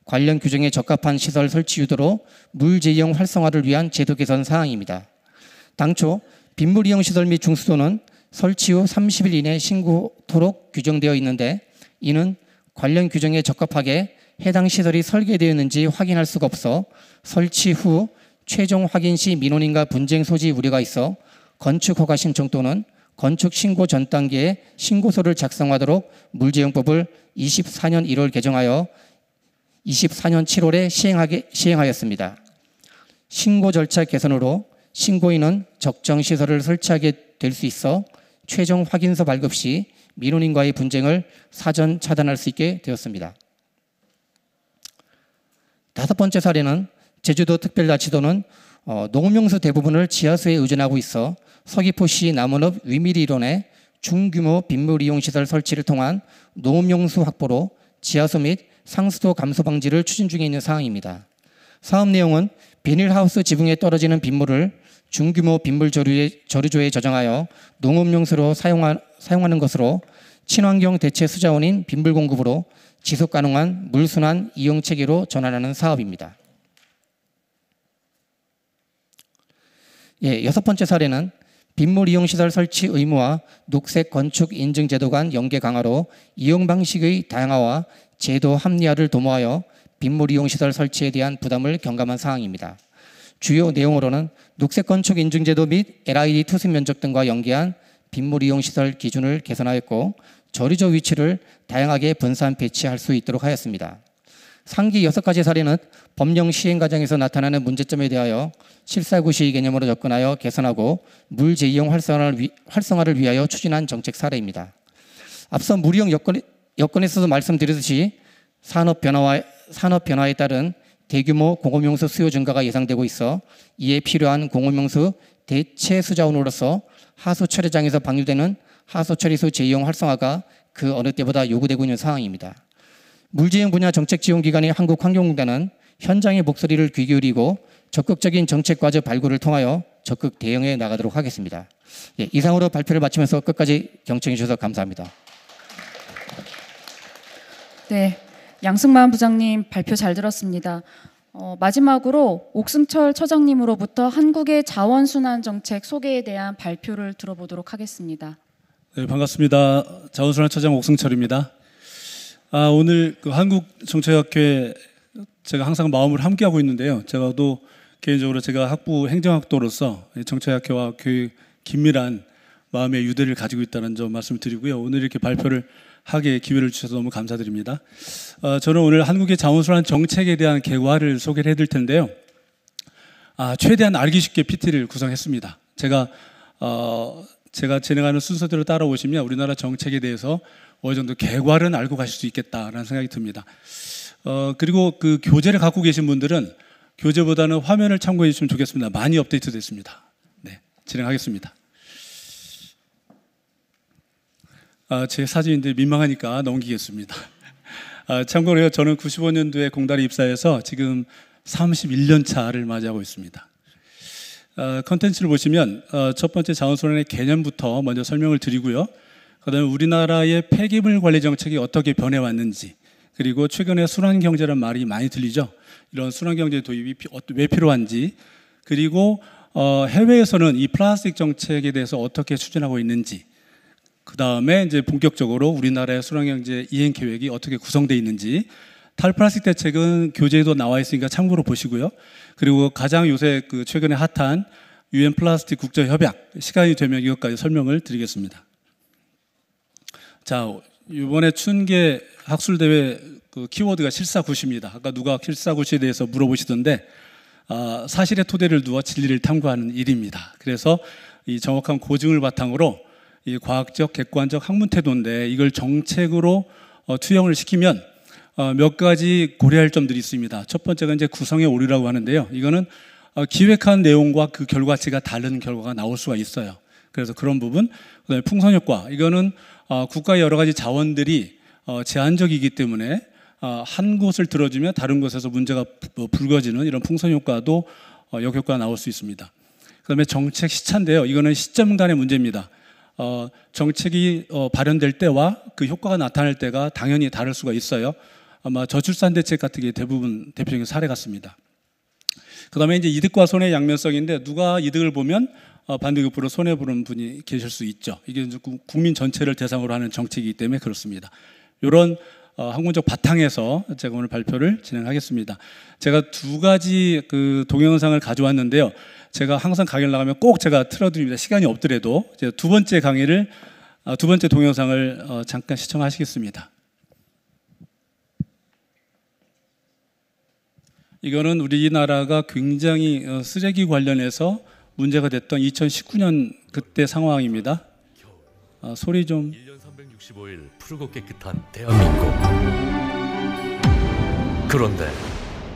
S4: 관련 규정에 적합한 시설 설치 유도로 물 재이용 활성화를 위한 제도 개선 사항입니다. 당초 빗물 이용 시설 및 중수도는 설치 후 30일 이내 신고토록 규정되어 있는데 이는 관련 규정에 적합하게 해당 시설이 설계되었는지 확인할 수가 없어 설치 후 최종 확인 시 민원인과 분쟁 소지 우려가 있어 건축 허가 신청 또는 건축 신고 전 단계에 신고서를 작성하도록 물재이용법을 24년 1월 개정하여 24년 7월에 시행하였습니다. 신고 절차 개선으로 신고인은 적정 시설을 설치하게 될 수 있어 최종 확인서 발급 시 민원인과의 분쟁을 사전 차단할 수 있게 되었습니다. 다섯 번째 사례는 제주도 특별자치도는 농업용수 대부분을 지하수에 의존하고 있어 서귀포시 남원읍 위밀이론에 중규모 빗물 이용 시설 설치를 통한 농업용수 확보로 지하수 및 상수도 감소 방지를 추진 중에 있는 사항입니다. 사업 내용은 비닐하우스 지붕에 떨어지는 빗물을 중규모 빗물 저류조에 저장하여 농업용수로 사용하는 것으로 친환경 대체 수자원인 빗물 공급으로 지속 가능한 물순환 이용 체계로 전환하는 사업입니다. 예, 여섯 번째 사례는 빗물 이용 시설 설치 의무와 녹색 건축 인증 제도 간 연계 강화로 이용 방식의 다양화와 제도 합리화를 도모하여 빗물 이용 시설 설치에 대한 부담을 경감한 사항입니다. 주요 내용으로는 녹색 건축 인증제도 및 LED 투습 면적 등과 연계한 빗물 이용 시설 기준을 개선하였고 저리조 위치를 다양하게 분산 배치할 수 있도록 하였습니다. 상기 6가지 사례는 법령 시행 과정에서 나타나는 문제점에 대하여 실사구시 개념으로 접근하여 개선하고 물 재이용 활성화를 위하여 추진한 정책 사례입니다. 앞서 물이용 여건에서도 말씀드렸듯이 산업 변화에 따른 대규모 공업용수 수요 증가가 예상되고 있어 이에 필요한 공업용수 대체 수자원으로서 하수 처리장에서 방류되는 하수 처리수 재이용 활성화가 그 어느 때보다 요구되고 있는 상황입니다. 물재용 분야 정책 지원 기관인 한국환경공단은 현장의 목소리를 귀 기울이고 적극적인 정책 과제 발굴을 통하여 적극 대응해 나가도록 하겠습니다. 예, 이상으로 발표를 마치면서 끝까지 경청해 주셔서 감사합니다.
S1: 네, 양승만 부장님 발표 잘 들었습니다. 마지막으로 옥승철 처장님으로부터 한국의 자원순환 정책 소개에 대한 발표를 들어보도록 하겠습니다.
S5: 네, 반갑습니다. 자원순환 처장 옥승철입니다. 오늘 그 한국정책학회에 제가 항상 마음을 함께하고 있는데요. 제가도 개인적으로 제가 학부 행정학도로서 정책학회와 교육 긴밀한 마음의 유대를 가지고 있다는 점 말씀드리고요. 오늘 이렇게 발표를 하게 기회를 주셔서 너무 감사드립니다. 저는 오늘 한국의 자원순환 정책에 대한 개괄을 소개를 해드릴 텐데요. 최대한 알기 쉽게 PT를 구성했습니다. 제가 진행하는 순서대로 따라오시면 우리나라 정책에 대해서 어느 정도 개괄은 알고 가실 수 있겠다라는 생각이 듭니다. 그리고 그 교재를 갖고 계신 분들은 교재보다는 화면을 참고해 주시면 좋겠습니다. 많이 업데이트 됐습니다. 네, 진행하겠습니다. 제 사진인데 민망하니까 넘기겠습니다. 참고로요, 저는 95년도에 공단에 입사해서 지금 31년 차를 맞이하고 있습니다. 컨텐츠를 보시면 첫 번째 자원순환의 개념부터 먼저 설명을 드리고요. 그다음에 우리나라의 폐기물 관리 정책이 어떻게 변해왔는지, 그리고 최근에 순환경제라는 말이 많이 들리죠. 이런 순환경제 도입이 왜 필요한지, 그리고 해외에서는 이 플라스틱 정책에 대해서 어떻게 추진하고 있는지, 그 다음에 이제 본격적으로 우리나라의 순환경제 이행 계획이 어떻게 구성되어 있는지, 탈플라스틱 대책은 교재에도 나와 있으니까 참고로 보시고요. 그리고 가장 요새 그 최근에 핫한 UN 플라스틱 국제협약, 시간이 되면 이것까지 설명을 드리겠습니다. 자, 이번에 춘계 학술대회 그 키워드가 실사구시입니다. 아까 누가 실사구시에 대해서 물어보시던데, 사실의 토대를 두어 진리를 탐구하는 일입니다. 그래서 이 정확한 고증을 바탕으로 이 과학적, 객관적 학문 태도인데 이걸 정책으로 투영을 시키면 몇 가지 고려할 점들이 있습니다. 첫 번째가 이제 구성의 오류라고 하는데요. 이거는 기획한 내용과 그 결과치가 다른 결과가 나올 수가 있어요. 그래서 그런 부분, 그다음에 풍선 효과. 이거는 국가의 여러 가지 자원들이 제한적이기 때문에 한 곳을 들어주면 다른 곳에서 문제가 불거지는 이런 풍선 효과도 역효과가 나올 수 있습니다. 그다음에 정책 시차인데요. 이거는 시점 간의 문제입니다. 정책이 발현될 때와 그 효과가 나타날 때가 당연히 다를 수가 있어요. 아마 저출산 대책 같은 게 대부분 대표적인 사례 같습니다. 그 다음에 이제 이득과 손해의 양면성인데, 누가 이득을 보면 반대급부로 손해보는 분이 계실 수 있죠. 이게 국민 전체를 대상으로 하는 정책이기 때문에 그렇습니다. 이런 학문적 바탕에서 제가 오늘 발표를 진행하겠습니다. 제가 두 가지 그 동영상을 가져왔는데요. 제가 항상 강의를 나가면 꼭 제가 틀어드립니다. 시간이 없더라도. 제가 두 번째 동영상을 잠깐 시청하시겠습니다. 이거는 우리나라가 굉장히 쓰레기 관련해서 문제가 됐던 2019년 그때 상황입니다. 소리 좀.
S6: 1년 365일 푸르고 깨끗한 대한민국. 그런데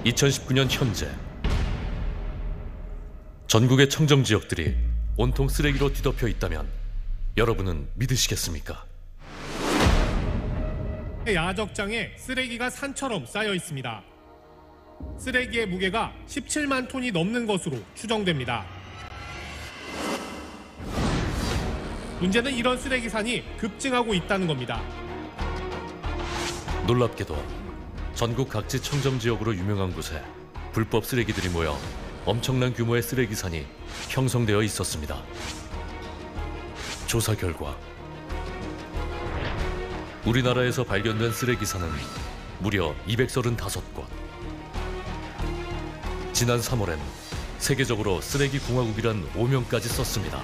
S6: 2019년 현재 전국의 청정 지역들이 온통 쓰레기로 뒤덮여 있다면 여러분은 믿으시겠습니까?
S7: 야적장에 쓰레기가 산처럼 쌓여 있습니다. 쓰레기의 무게가 17만 톤이 넘는 것으로 추정됩니다. 문제는 이런 쓰레기산이 급증하고 있다는 겁니다.
S6: 놀랍게도 전국 각지 청정 지역으로 유명한 곳에 불법 쓰레기들이 모여 엄청난 규모의 쓰레기산이 형성되어 있었습니다. 조사 결과 우리나라에서 발견된 쓰레기산은 무려 235곳. 지난 3월엔 세계적으로 쓰레기 공화국이란 오명까지 썼습니다.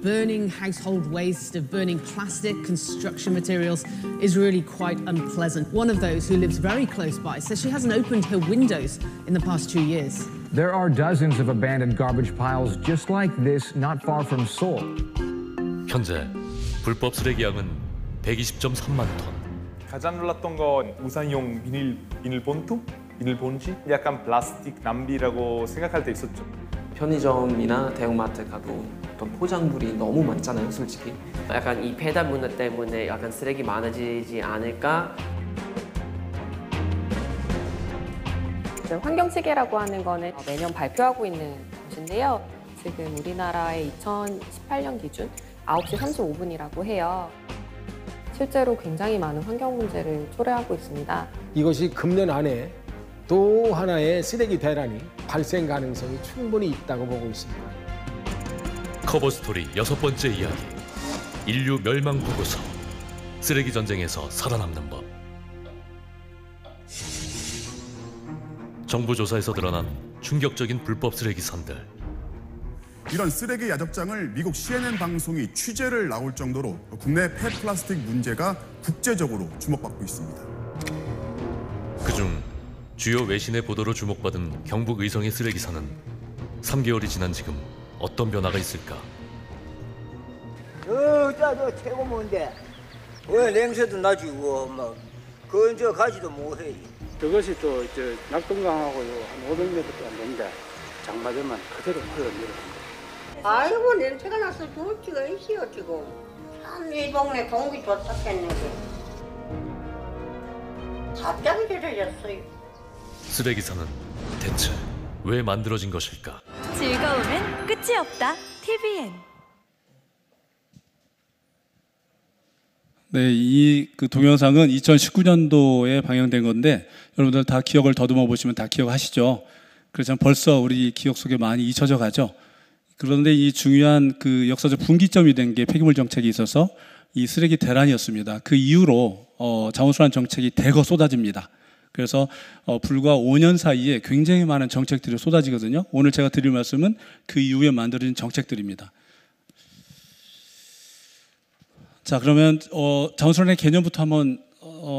S8: Burning household waste, of burning plastic, construction materials is really quite unpleasant. One of those who lives very close by says she hasn't opened her windows in the past 2 years.
S9: There are dozens of abandoned garbage piles just like this not far from Seoul.
S6: 현재 불법 쓰레기 양은 120.3만 톤.
S10: 가장 놀랐던 건 우산용 비닐 본통, 비닐 봉지, 약간 플라스틱 낭비라고 생각할 때 있었죠.
S11: 편의점이나 대형마트 가도 어떤 포장물이 너무 많잖아요, 솔직히. 약간 이 배달 문화 때문에 약간 쓰레기 많아지지 않을까?
S12: 환경체계라고 하는 거는 매년 발표하고 있는 것인데요. 지금 우리나라의 2018년 기준 9시 35분이라고 해요. 실제로 굉장히 많은 환경 문제를 초래하고 있습니다.
S13: 이것이 금년 안에 또 하나의 쓰레기 대란이 발생 가능성이 충분히 있다고 보고 있습니다.
S6: 커버 스토리 6번째 이야기. 인류 멸망 보고서. 쓰레기 전쟁에서 살아남는 법. 정부 조사에서 드러난 충격적인 불법 쓰레기 선들.
S14: 이런 쓰레기 야적장을 미국 CNN 방송이 취재를 나올 정도로 국내 폐플라스틱 문제가 국제적으로 주목받고 있습니다.
S6: 그중 주요 외신의 보도로 주목받은 경북 의성의 쓰레기산은 3개월이 지난 지금 어떤 변화가 있을까?
S15: 저 최고 뭔데? 왜 냄새도 나지? 막 그건 저 가지도 못해.
S16: 그것이 또 낙동강하고 한 500m도 안 되는데 장마 되면 그대로 흘러내려갑니다.
S17: 아이고 냄새가 나서 좋을 수가 있어요 지금. 참 이 동네 공기 좋다겠는데 갑자기 저래졌어요.
S6: 쓰레기산은 대체 왜 만들어진 것일까?
S18: 즐거움은 끝이 없다. TVN.
S5: 네, 이 동영상은 2019년도에 방영된 건데 여러분들 다 기억을 더듬어 보시면 다 기억하시죠. 그래서 벌써 우리 기억 속에 많이 잊혀져 가죠. 그런데 이 중요한 그 역사적 분기점이 된 게 폐기물 정책이 있어서 이 쓰레기 대란이었습니다. 그 이후로 자원순환 정책이 대거 쏟아집니다. 그래서 불과 5년 사이에 굉장히 많은 정책들이 쏟아지거든요. 오늘 제가 드릴 말씀은 그 이후에 만들어진 정책들입니다. 자, 그러면 자원순환의 개념부터 한번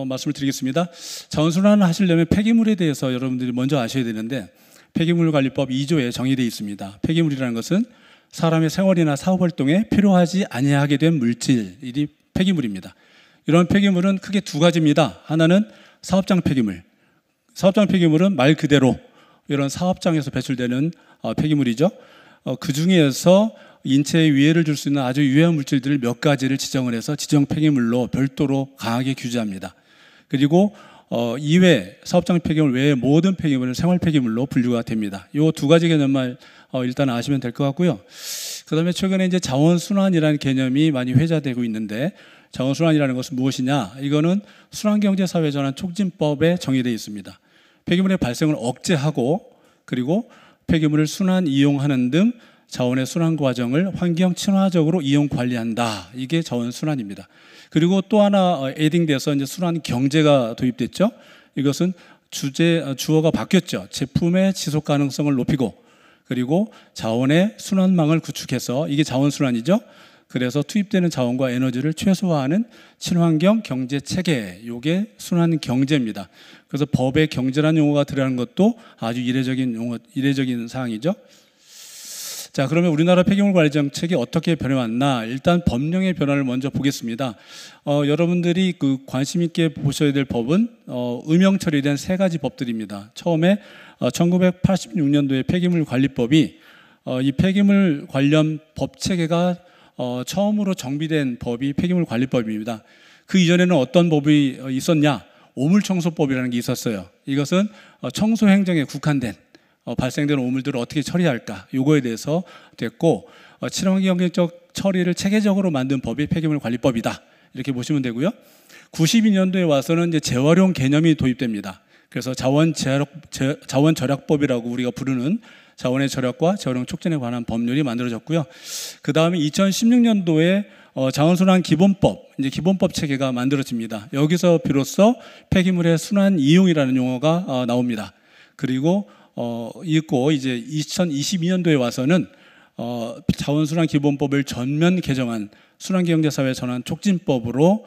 S5: 말씀을 드리겠습니다. 자원순환을 하시려면 폐기물에 대해서 여러분들이 먼저 아셔야 되는데 폐기물관리법 2조에 정의되어 있습니다. 폐기물이라는 것은 사람의 생활이나 사업활동에 필요하지 아니하게 된 물질이 폐기물입니다. 이런 폐기물은 크게 두 가지입니다. 하나는 사업장 폐기물. 사업장 폐기물은 말 그대로 이런 사업장에서 배출되는 폐기물이죠. 그 중에서 인체에 위해를 줄 수 있는 아주 유해한 물질들을 몇 가지를 지정을 해서 지정 폐기물로 별도로 강하게 규제합니다. 그리고 이외 사업장 폐기물 외에 모든 폐기물은 생활 폐기물로 분류가 됩니다. 이 두 가지 개념만 일단 아시면 될 것 같고요. 그다음에 최근에 이제 자원순환이라는 개념이 많이 회자되고 있는데 자원순환이라는 것은 무엇이냐? 이거는 순환경제사회전환 촉진법에 정의되어 있습니다. 폐기물의 발생을 억제하고 그리고 폐기물을 순환 이용하는 등 자원의 순환 과정을 환경 친화적으로 이용 관리한다. 이게 자원순환입니다. 그리고 또 하나 에딩돼서 이제 순환 경제가 도입됐죠. 이것은 주어가 바뀌었죠. 제품의 지속 가능성을 높이고 그리고 자원의 순환망을 구축해서 이게 자원순환이죠. 그래서 투입되는 자원과 에너지를 최소화하는 친환경 경제 체계, 이게 순환 경제입니다. 그래서 법에 경제라는 용어가 들어가는 것도 아주 이례적인 사항이죠. 자, 그러면 우리나라 폐기물 관리 정책이 어떻게 변해왔나? 일단 법령의 변화를 먼저 보겠습니다. 여러분들이 관심 있게 보셔야 될 법은 의명 처리된 세 가지 법들입니다. 처음에 1986년도에 폐기물 관리법이 이 폐기물 관련 법 체계가 처음으로 정비된 법이 폐기물 관리법입니다. 그 이전에는 어떤 법이 있었냐? 오물청소법이라는 게 있었어요. 이것은 청소 행정에 국한된 발생되는 오물들을 어떻게 처리할까? 요거에 대해서 됐고 친환경적 처리를 체계적으로 만든 법이 폐기물 관리법이다. 이렇게 보시면 되고요. 92년도에 와서는 이제 재활용 개념이 도입됩니다. 그래서 자원 절약법이라고 우리가 부르는 자원의 절약과 재활용 촉진에 관한 법률이 만들어졌고요. 그 다음에 2016년도에 자원순환 기본법, 이제 기본법 체계가 만들어집니다. 여기서 비로소 폐기물의 순환 이용이라는 용어가 나옵니다. 그리고 있고 이제 2022년도에 와서는 자원순환 기본법을 전면 개정한 순환경제사회 전환 촉진법으로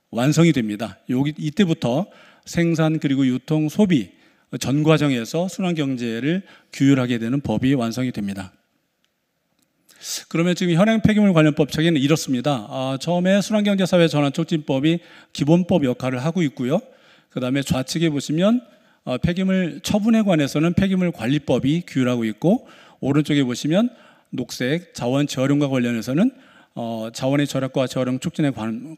S5: 완성이 됩니다. 이때부터 생산 그리고 유통 소비 전 과정에서 순환경제를 규율하게 되는 법이 완성이 됩니다. 그러면 지금 현행 폐기물 관련법 체계는 이렇습니다. 처음에 순환경제사회 전환 촉진법이 기본법 역할을 하고 있고요. 그 다음에 좌측에 보시면 폐기물 처분에 관해서는 폐기물 관리법이 규율하고 있고, 오른쪽에 보시면 녹색 자원 재활용과 관련해서는 자원의 절약과 재활용 촉진에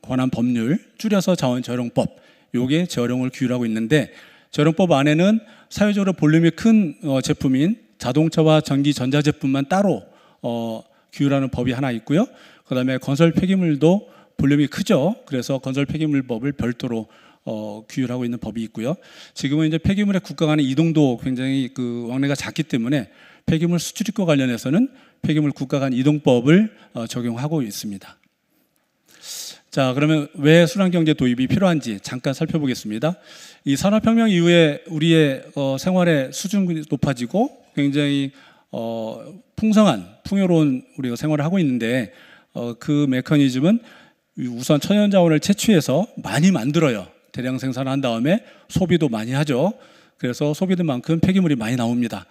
S5: 관한 법률, 줄여서 자원재활용법, 요게 재활용을 규율하고 있는데, 재활용법 안에는 사회적으로 볼륨이 큰 제품인 자동차와 전기 전자제품만 따로 규율하는 법이 하나 있고요. 그 다음에 건설 폐기물도 볼륨이 크죠. 그래서 건설 폐기물법을 별도로 규율하고 있는 법이 있고요. 지금은 이제 폐기물의 국가 간의 이동도 굉장히 왕래가 작기 때문에 폐기물 수출입과 관련해서는 폐기물 국가 간 이동법을 적용하고 있습니다. 자, 그러면 왜 순환경제 도입이 필요한지 잠깐 살펴보겠습니다. 이 산업혁명 이후에 우리의 생활의 수준이 높아지고 굉장히 풍성한, 풍요로운 우리가 생활을 하고 있는데, 그 메커니즘은 우선 천연자원을 채취해서 많이 만들어요. 대량 생산한 다음에 소비도 많이 하죠. 그래서 소비된 만큼 폐기물이 많이 나옵니다.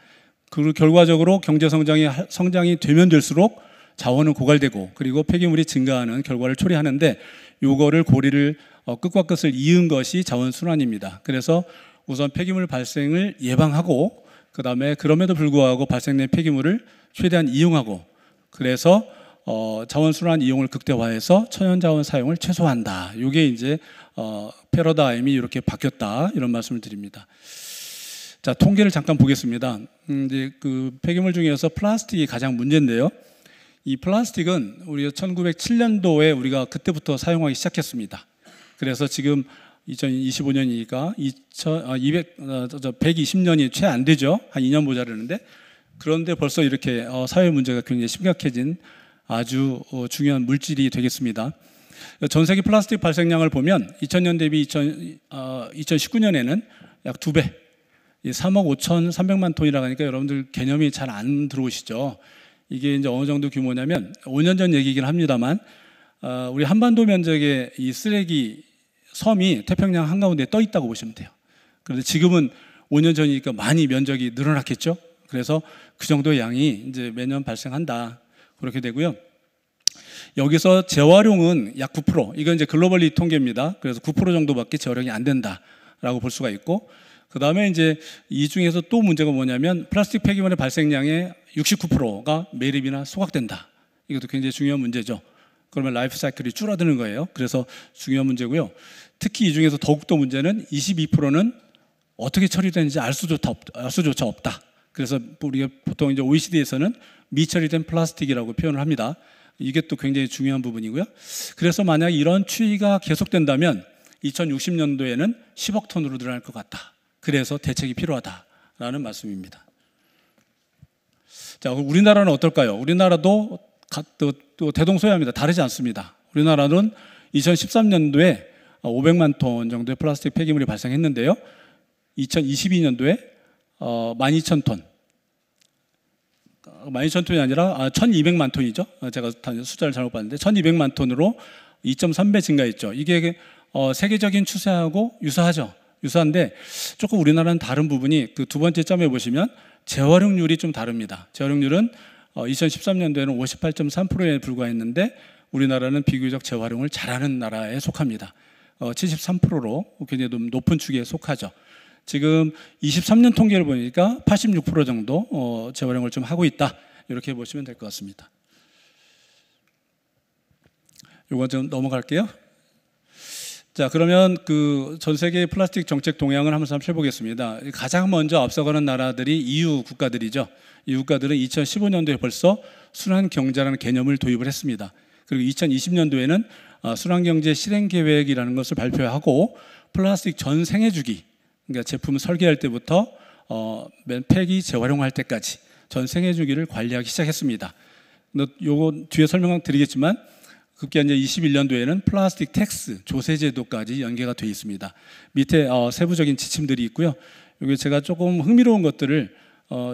S5: 그리고 결과적으로 경제 성장이 되면 될수록 자원은 고갈되고, 그리고 폐기물이 증가하는 결과를 초래하는데, 요거를 고리를 끝과 끝을 이은 것이 자원순환입니다. 그래서 우선 폐기물 발생을 예방하고, 그 다음에 그럼에도 불구하고 발생된 폐기물을 최대한 이용하고, 그래서 자원순환 이용을 극대화해서 천연자원 사용을 최소화한다. 이게 이제 패러다임이 이렇게 바뀌었다, 이런 말씀을 드립니다. 자, 통계를 잠깐 보겠습니다. 이제 그 폐기물 중에서 플라스틱이 가장 문제인데요. 이 플라스틱은 우리가 1907년도에 우리가 그때부터 사용하기 시작했습니다. 그래서 지금 2025년이니까 120년이 채 안 되죠. 한 2년 모자르는데, 그런데 벌써 이렇게 사회 문제가 굉장히 심각해진 아주 중요한 물질이 되겠습니다. 전 세계 플라스틱 발생량을 보면 2000년 대비 2019년에는 약 2배, 3억 5,300만 톤이라고 하니까 여러분들 개념이 잘 안 들어오시죠. 이게 이제 어느 정도 규모냐면 5년 전 얘기긴 합니다만, 우리 한반도 면적의 이 쓰레기 섬이 태평양 한가운데 떠 있다고 보시면 돼요. 그런데 지금은 5년 전이니까 많이 면적이 늘어났겠죠. 그래서 그 정도의 양이 이제 매년 발생한다, 그렇게 되고요. 여기서 재활용은 약 9%, 이건 이제 글로벌리 통계입니다. 그래서 9% 정도밖에 재활용이 안 된다라고 볼 수가 있고, 그 다음에 이제 이 중에서 또 문제가 뭐냐면 플라스틱 폐기물의 발생량의 69%가 매립이나 소각된다. 이것도 굉장히 중요한 문제죠. 그러면 라이프 사이클이 줄어드는 거예요. 그래서 중요한 문제고요. 특히 이 중에서 더욱더 문제는 22%는 어떻게 처리되는지 알 수조차 없다. 그래서 우리가 보통 이제 OECD에서는 미처리된 플라스틱이라고 표현을 합니다. 이게 또 굉장히 중요한 부분이고요. 그래서 만약 이런 추이가 계속된다면 2060년도에는 10억 톤으로 늘어날 것 같다. 그래서 대책이 필요하다라는 말씀입니다. 자, 우리나라는 어떨까요? 우리나라도 또 대동소이합니다. 다르지 않습니다. 우리나라는 2013년도에 500만 톤 정도의 플라스틱 폐기물이 발생했는데요. 2022년도에 12,000톤. 12,000톤이 아니라 1,200만 톤이죠. 제가 숫자를 잘못 봤는데 1,200만 톤으로 2.3배 증가했죠. 이게 세계적인 추세하고 유사한데 조금 우리나라는 다른 부분이 그 두 번째 점에 보시면 재활용률이 좀 다릅니다. 재활용률은 2013년도에는 58.3%에 불과했는데 우리나라는 비교적 재활용을 잘하는 나라에 속합니다. 73%로 굉장히 높은 축에 속하죠. 지금 23년 통계를 보니까 86% 정도 재활용을 좀 하고 있다, 이렇게 보시면 될 것 같습니다. 이건 좀 넘어갈게요. 자, 그러면 그 전 세계 플라스틱 정책 동향을 한번 살펴보겠습니다. 가장 먼저 앞서가는 나라들이 EU 국가들이죠. EU 국가들은 2015년도에 벌써 순환경제라는 개념을 도입을 했습니다. 그리고 2020년도에는 순환경제 실행계획이라는 것을 발표하고 플라스틱 전 생애주기, 그러니까 제품 설계할 때부터 맨 폐기 재활용할 때까지 전 생애주기를 관리하기 시작했습니다. 요거 뒤에 설명드리겠지만 급기야 이제 21년도에는 플라스틱 텍스 조세 제도까지 연계가 되어 있습니다. 밑에 세부적인 지침들이 있고요. 이게 제가 조금 흥미로운 것들을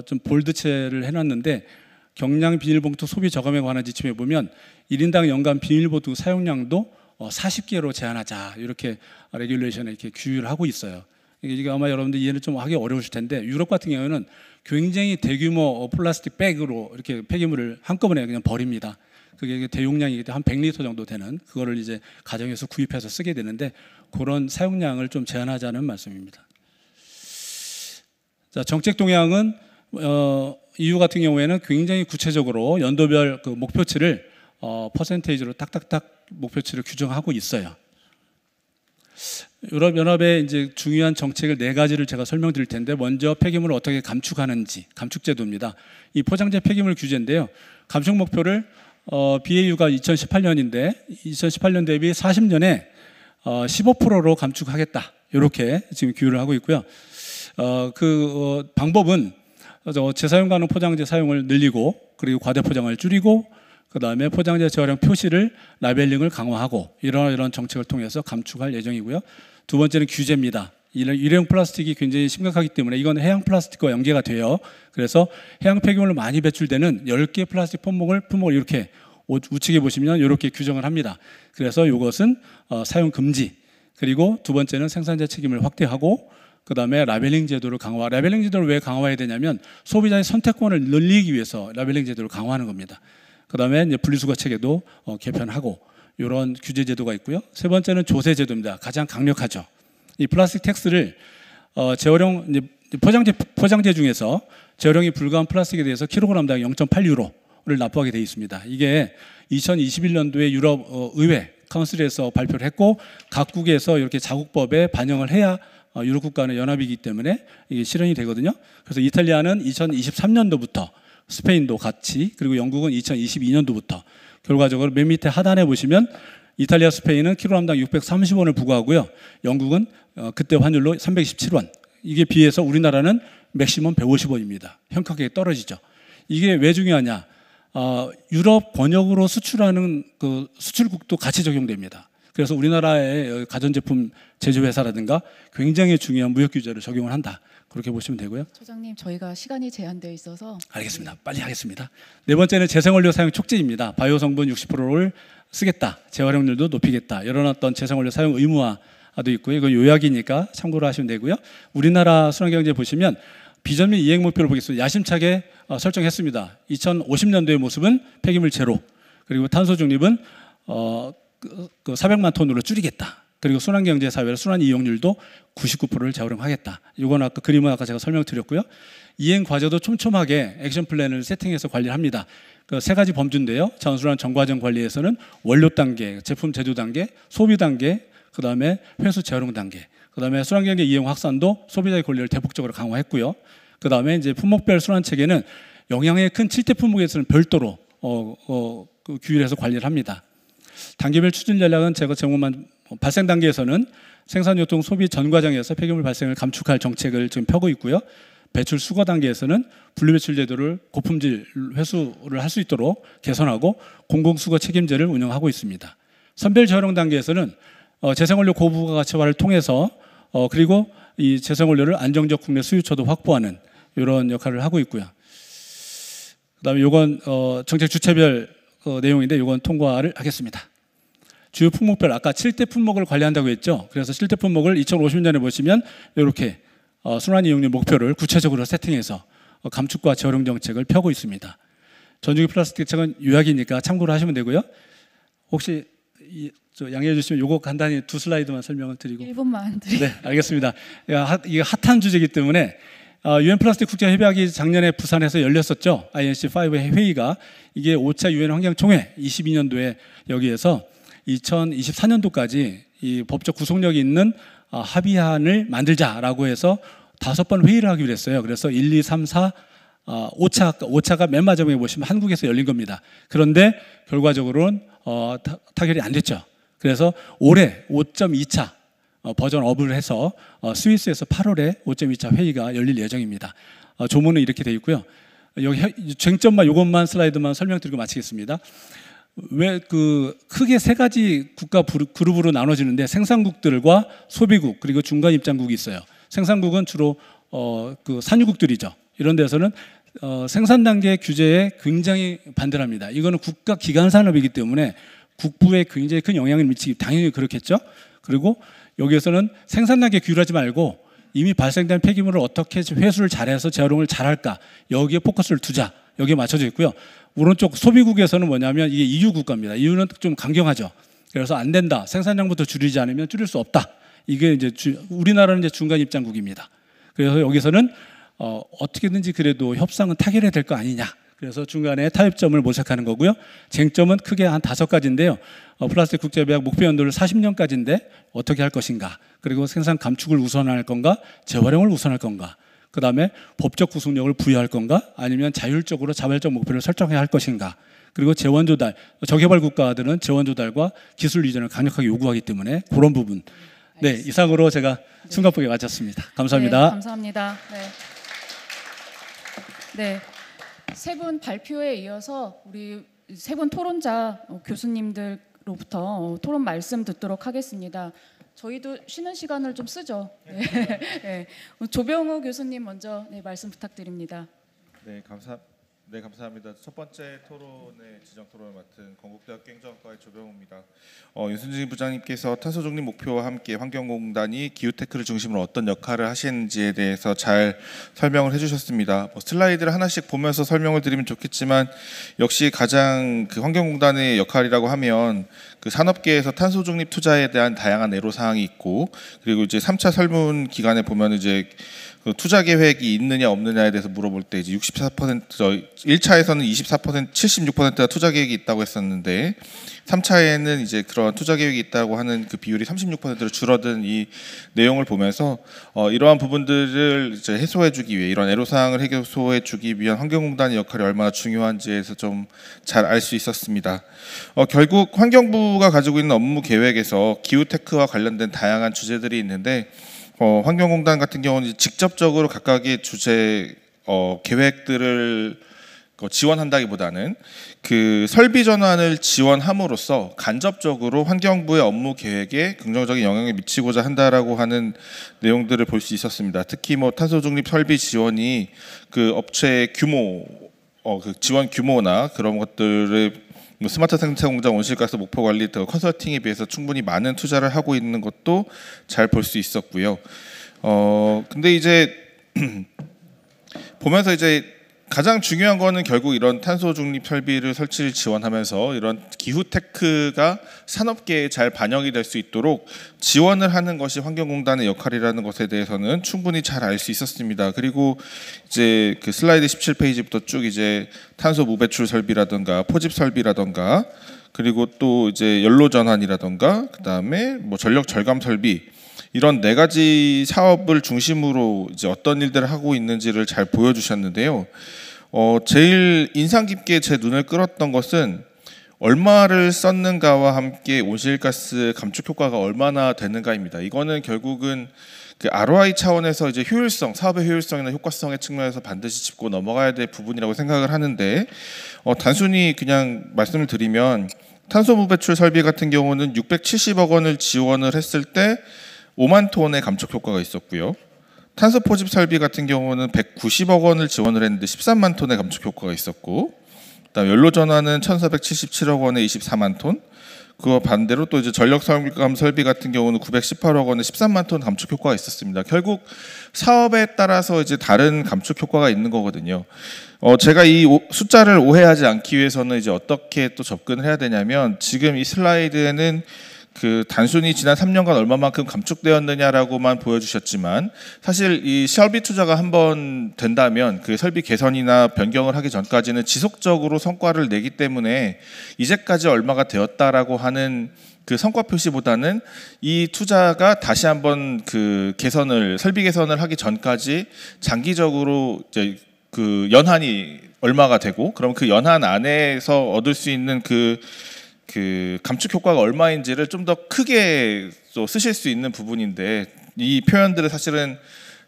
S5: 좀 볼드체를 해놨는데 경량 비닐봉투 소비 저감에 관한 지침에 보면 1인당 연간 비닐봉투 사용량도 40개로 제한하자 이렇게 레귤레이션에 이렇게 규율을 하고 있어요. 이게 아마 여러분들 이해를 좀 하기 어려우실 텐데 유럽 같은 경우는 굉장히 대규모 플라스틱 백으로 이렇게 폐기물을 한꺼번에 그냥 버립니다. 그게 대용량이기 때문에 한 100리터 정도 되는 그거를 이제 가정에서 구입해서 쓰게 되는데 그런 사용량을 좀 제한하자는 말씀입니다. 자, 정책 동향은 EU 같은 경우에는 굉장히 구체적으로 연도별 그 목표치를 퍼센테이지로 딱딱딱 목표치를 규정하고 있어요. 유럽연합의 이제 중요한 정책을 4가지를 제가 설명드릴 텐데 먼저 폐기물을 어떻게 감축하는지 감축제도입니다. 이 포장재 폐기물 규제인데요. 감축 목표를 BAU가 2018년인데 2018년 대비 40년에 15%로 감축하겠다. 이렇게 지금 규율을 하고 있고요. 방법은 재사용 가능 포장재 사용을 늘리고 그리고 과대 포장을 줄이고 그다음에 포장재 재활용 표시를 라벨링을 강화하고 이런 정책을 통해서 감축할 예정이고요. 두 번째는 규제입니다. 일회용 플라스틱이 굉장히 심각하기 때문에 이건 해양 플라스틱과 연계가 돼요. 그래서 해양 폐기물로 많이 배출되는 10개의 플라스틱 품목을 이렇게 우측에 보시면 이렇게 규정을 합니다. 그래서 이것은 사용 금지. 그리고 두 번째는 생산자 책임을 확대하고 그다음에 라벨링 제도를 강화. 라벨링 제도를 왜 강화해야 되냐면 소비자의 선택권을 늘리기 위해서 라벨링 제도를 강화하는 겁니다. 그다음에 이제 분리수거 체계도 개편하고 이런 규제 제도가 있고요. 세 번째는 조세 제도입니다. 가장 강력하죠. 이 플라스틱 텍스를 재활용 이제 포장재 중에서 재활용이 불가한 플라스틱에 대해서 킬로그램당 0.8유로를 납부하게 되어 있습니다. 이게 2021년도에 유럽 의회 카운슬에서 발표를 했고 각국에서 이렇게 자국법에 반영을 해야 유럽 국가는 연합이기 때문에 이게 실현이 되거든요. 그래서 이탈리아는 2023년도부터 스페인도 같이 그리고 영국은 2022년도부터 결과적으로 맨 밑에 하단에 보시면 이탈리아, 스페인은 킬로그램당 630원을 부과하고요. 영국은 그때 환율로 327원. 이게 비해서 우리나라는 맥시멈 150원입니다. 현격하게 떨어지죠. 이게 왜 중요하냐? 유럽 권역으로 수출하는 그 수출국도 같이 적용됩니다. 그래서 우리나라의 가전제품 제조회사라든가 굉장히 중요한 무역 규제를 적용을 한다. 그렇게 보시면 되고요.
S1: 처장님, 저희가 시간이 제한되어 있어서
S5: 알겠습니다. 빨리 하겠습니다. 네 번째는 재생원료 사용 촉진입니다. 바이오 성분 60%를 쓰겠다. 재활용률도 높이겠다. 이런 어떤 재생원료 사용 의무화도 있고요. 이건 요약이니까 참고로 하시면 되고요. 우리나라 순환경제 보시면 비전 및 이행 목표를 보겠습니다. 야심차게 설정했습니다. 2050년도의 모습은 폐기물 제로, 그리고 탄소 중립은 400만 톤으로 줄이겠다. 그리고 순환경제 사회의 순환 이용률도 99%를 재활용하겠다. 이건 아까 그림은 아까 제가 설명드렸고요. 이행 과제도 촘촘하게 액션 플랜을 세팅해서 관리를 합니다. 그 3가지 범주인데요. 자원순환 전과정 관리에서는 원료 단계, 제품 제조 단계, 소비 단계, 그다음에 회수 재활용 단계, 그다음에 순환경제 이용 확산도 소비자의 권리를 대폭적으로 강화했고요. 그다음에 이제 품목별 순환 체계는 영향의 큰 7대 품목에서는 별도로 규율해서 관리를 합니다. 단계별 추진 전략은 제가 제목만 발생 단계에서는 생산, 유통, 소비 전 과정에서 폐기물 발생을 감축할 정책을 지금 펴고 있고요. 배출 수거 단계에서는 분리배출 제도를 고품질 회수를 할 수 있도록 개선하고 공공수거 책임제를 운영하고 있습니다. 선별 재활용 단계에서는 재생원료 고부가 가치화를 통해서 그리고 이 재생원료를 안정적 국내 수요처도 확보하는 이런 역할을 하고 있고요. 그다음에 이건 정책 주체별 내용인데 이건 통과를 하겠습니다. 주요 품목별 아까 7대 품목을 관리한다고 했죠. 그래서 7대 품목을 2050년에 보시면 이렇게 순환 이용률 목표를 구체적으로 세팅해서 감축과 재활용 정책을 펴고 있습니다. 전주기 플라스틱 책은 요약이니까 참고로 하시면 되고요. 혹시 양해해 주시면 이거 간단히 2슬라이드만 설명을 드리고
S1: 1분만 드리고.
S5: 네, 알겠습니다. 이게 핫한 주제이기 때문에 유엔 플라스틱 국제협약이 작년에 부산에서 열렸었죠. INC5 회의가 이게 5차 유엔 환경총회 22년도에 여기에서 2024년도까지 이 법적 구속력이 있는 합의안을 만들자라고 해서 5번 회의를 하기로 했어요. 그래서 1, 2, 3, 4, 5차가 맨 마지막에 보시면 한국에서 열린 겁니다. 그런데 결과적으로는 타결이 안 됐죠. 그래서 올해 5.2차 버전 업을 해서 스위스에서 8월에 5.2차 회의가 열릴 예정입니다. 조문은 이렇게 되어 있고요. 여기 쟁점만 이것만 슬라이드만 설명드리고 마치겠습니다. 왜 크게 3가지 국가 그룹으로 나눠지는데 생산국들과 소비국 그리고 중간 입장국이 있어요. 생산국은 주로 그 산유국들이죠. 이런 데서는 생산 단계 규제에 굉장히 반대를 합니다. 이거는 국가 기간 산업이기 때문에 국부에 굉장히 큰 영향을 미치기 당연히 그렇겠죠. 그리고 여기에서는 생산 단계 규율하지 말고 이미 발생된 폐기물을 어떻게 회수를 잘해서 재활용을 잘할까 여기에 포커스를 두자. 여기에 맞춰져 있고요. 오른쪽 소비국에서는 뭐냐면 이게 EU 국가입니다. EU는 좀 강경하죠. 그래서 안 된다. 생산량부터 줄이지 않으면 줄일 수 없다. 이게 이제 우리나라는 이제 중간 입장국입니다. 그래서 여기서는 어떻게든지 그래도 협상은 타결해야 될 거 아니냐. 그래서 중간에 타협점을 모색하는 거고요. 쟁점은 크게 한 5가지인데요. 플라스틱 국제배약 목표 연도를 40년까지인데 어떻게 할 것인가. 그리고 생산 감축을 우선할 건가, 재활용을 우선할 건가. 그다음에 법적 구속력을 부여할 건가, 아니면 자율적으로 자발적 목표를 설정해야 할 것인가. 그리고 재원 조달, 저개발 국가들은 재원 조달과 기술 이전을 강력하게 요구하기 때문에 그런 부분. 네, 이상으로 제가 숨가쁘게 마쳤습니다. 감사합니다.
S1: 네, 감사합니다. 네. 세 분 발표에 이어서 우리 세 분 토론자 교수님들로부터 토론 말씀 듣도록 하겠습니다. 저희도 쉬는 시간을 좀 쓰죠. 네. 네. 조병우 교수님 먼저 말씀 부탁드립니다.
S19: 네, 감사합니다. 첫 번째 토론의 지정 토론을 맡은 건국대학교 행정학과의 조병우입니다. 윤순진 부장님께서 탄소 중립 목표와 함께 환경공단이 기후테크를 중심으로 어떤 역할을 하시는지에 대해서 잘 설명을 해주셨습니다. 슬라이드를 하나씩 보면서 설명을 드리면 좋겠지만 역시 가장 그 환경공단의 역할이라고 하면 그 산업계에서 탄소 중립 투자에 대한 다양한 애로 사항이 있고, 그리고 이제 3차 설문 기간에 보면 이제 그 투자 계획이 있느냐 없느냐에 대해서 물어볼 때 이제 64%, 1차에서는 24%, 76%가 투자 계획이 있다고 했었는데 3차에는 이제 그런 투자 계획이 있다고 하는 그 비율이 36%로 줄어든 이 내용을 보면서 이러한 부분들을 이제 해소해주기 위해, 이런 애로사항을 해소해주기 위한 환경공단의 역할이 얼마나 중요한지에서 좀 잘 알 수 있었습니다. 결국 환경부가 가지고 있는 업무 계획에서 기후테크와 관련된 다양한 주제들이 있는데 환경공단 같은 경우는 직접적으로 각각의 주제 계획들을 지원한다기보다는 그 설비 전환을 지원함으로써 간접적으로 환경부의 업무 계획에 긍정적인 영향을 미치고자 한다라고 하는 내용들을 볼 수 있었습니다. 특히 탄소 중립 설비 지원이 그 업체의 규모, 그 지원 규모나 그런 것들을 스마트 생태 공장, 온실가스 목표 관리 등 컨설팅에 비해서 충분히 많은 투자를 하고 있는 것도 잘 볼 수 있었고요. 근데 이제 보면서 이제 가장 중요한 거는 결국 이런 탄소 중립 설비를 설치를 지원하면서 이런 기후테크가 산업계에 잘 반영이 될 수 있도록 지원을 하는 것이 환경공단의 역할이라는 것에 대해서는 충분히 잘 알 수 있었습니다. 그리고 이제 그 슬라이드 17페이지부터 쭉 이제 탄소 무배출 설비라든가 포집 설비라든가, 그리고 또 이제 연료 전환이라든가, 그다음에 전력 절감 설비, 이런 4가지 사업을 중심으로 이제 어떤 일들을 하고 있는지를 잘 보여주셨는데요. 제일 인상 깊게 제 눈을 끌었던 것은 얼마를 썼는가와 함께 온실가스 감축 효과가 얼마나 되는가입니다. 이거는 결국은 그 ROI 차원에서 이제 효율성, 사업의 효율성이나 효과성의 측면에서 반드시 짚고 넘어가야 될 부분이라고 생각을 하는데, 단순히 그냥 말씀을 드리면 탄소 무배출 설비 같은 경우는 670억 원을 지원을 했을 때 5만 톤의 감축 효과가 있었고요. 탄소 포집 설비 같은 경우는 190억 원을 지원을 했는데 13만 톤의 감축 효과가 있었고, 그다음 연료 전환은 1,477억 원에 24만 톤. 그거 반대로 또 이제 전력 절감 설비 같은 경우는 918억 원에 13만 톤 감축 효과가 있었습니다. 결국 사업에 따라서 이제 다른 감축 효과가 있는 거거든요. 제가 이 숫자를 오해하지 않기 위해서는 이제 어떻게 또 접근을 해야 되냐면, 지금 이 슬라이드에는 그 단순히 지난 3년간 얼마만큼 감축되었느냐라고만 보여주셨지만, 사실 이 설비 투자가 한번 된다면 그 설비 개선이나 변경을 하기 전까지는 지속적으로 성과를 내기 때문에 이제까지 얼마가 되었다라고 하는 그 성과 표시보다는 이 투자가 다시 한번 그 개선을, 설비 개선을 하기 전까지 장기적으로 이제 그 연한이 얼마가 되고, 그럼 그 연한 안에서 얻을 수 있는 그 감축 효과가 얼마인지를 좀 더 크게 또 쓰실 수 있는 부분인데, 이 표현들은 사실은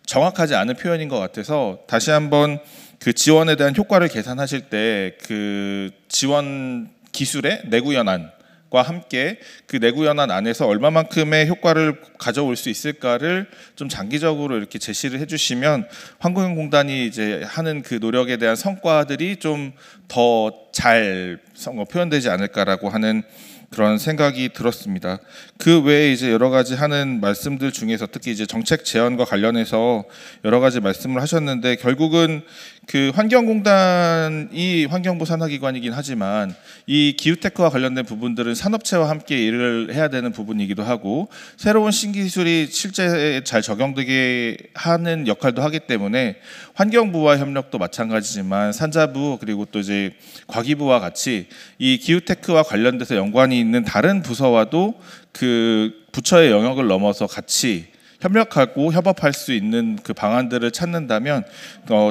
S19: 정확하지 않은 표현인 것 같아서 다시 한번 그 지원에 대한 효과를 계산하실 때 그 지원 기술의 내구 연한과 함께 그 내구 연한 안에서 얼마만큼의 효과를 가져올 수 있을까를 좀 장기적으로 이렇게 제시를 해주시면 환경공단이 이제 하는 그 노력에 대한 성과들이 좀 더 잘 표현되지 않을까라고 하는 그런 생각이 들었습니다. 그 외에 이제 여러 가지 하는 말씀들 중에서 특히 이제 정책 제안과 관련해서 여러 가지 말씀을 하셨는데 결국은 그 환경공단이 환경부 산하기관이긴 하지만 이 기후테크와 관련된 부분들은 산업체와 함께 일을 해야 되는 부분이기도 하고 새로운 신기술이 실제 잘 적용되게 하는 역할도 하기 때문에 환경부와 협력도 마찬가지지만 산자부 그리고 또 이제 과기부와 같이 이 기후테크와 관련돼서 연관이 있는 다른 부서와도 그 부처의 영역을 넘어서 같이 협력하고 협업할 수 있는 그 방안들을 찾는다면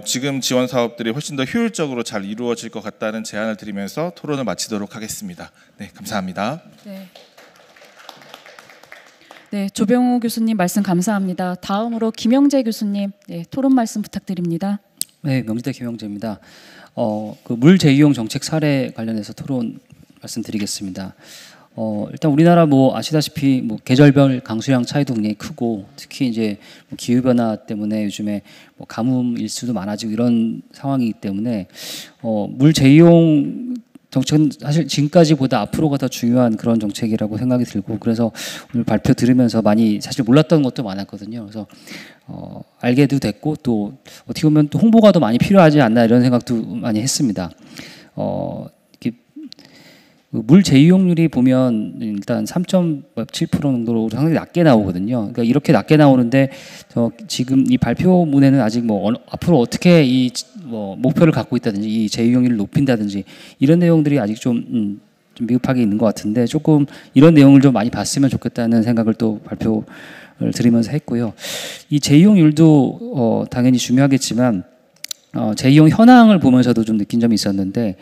S19: 지금 지원 사업들이 훨씬 더 효율적으로 잘 이루어질 것 같다는 제안을 드리면서 토론을 마치도록 하겠습니다. 네, 감사합니다.
S1: 네, 조병호 교수님 말씀 감사합니다. 다음으로 김영재 교수님 토론 말씀 부탁드립니다.
S20: 네, 명지대 김영재입니다. 그 물 재이용 정책 사례 관련해서 토론 말씀드리겠습니다. 일단 우리나라 뭐 아시다시피 뭐 계절별 강수량 차이도 굉장히 크고 특히 이제 뭐 기후 변화 때문에 요즘에 뭐 가뭄 일수도 많아지고 이런 상황이기 때문에 물 재이용 정책은 사실 지금까지보다 앞으로가 더 중요한 그런 정책이라고 생각이 들고 그래서 오늘 발표 들으면서 많이 사실 몰랐던 것도 많았거든요. 그래서 알게도 됐고 또 어떻게 보면 또 홍보가 더 많이 필요하지 않나 이런 생각도 많이 했습니다. 물 재이용률이 보면 일단 3.7% 정도로 상당히 낮게 나오거든요. 그러니까 이렇게 낮게 나오는데 지금 이 발표문에는 아직 뭐 앞으로 어떻게 이 뭐 목표를 갖고 있다든지 이 재이용률을 높인다든지 이런 내용들이 아직 좀 미흡하게 있는 것 같은데 조금 이런 내용을 좀 많이 봤으면 좋겠다는 생각을 또 발표를 드리면서 했고요. 이 재이용률도 당연히 중요하겠지만 재이용 현황을 보면서도 좀 느낀 점이 있었는데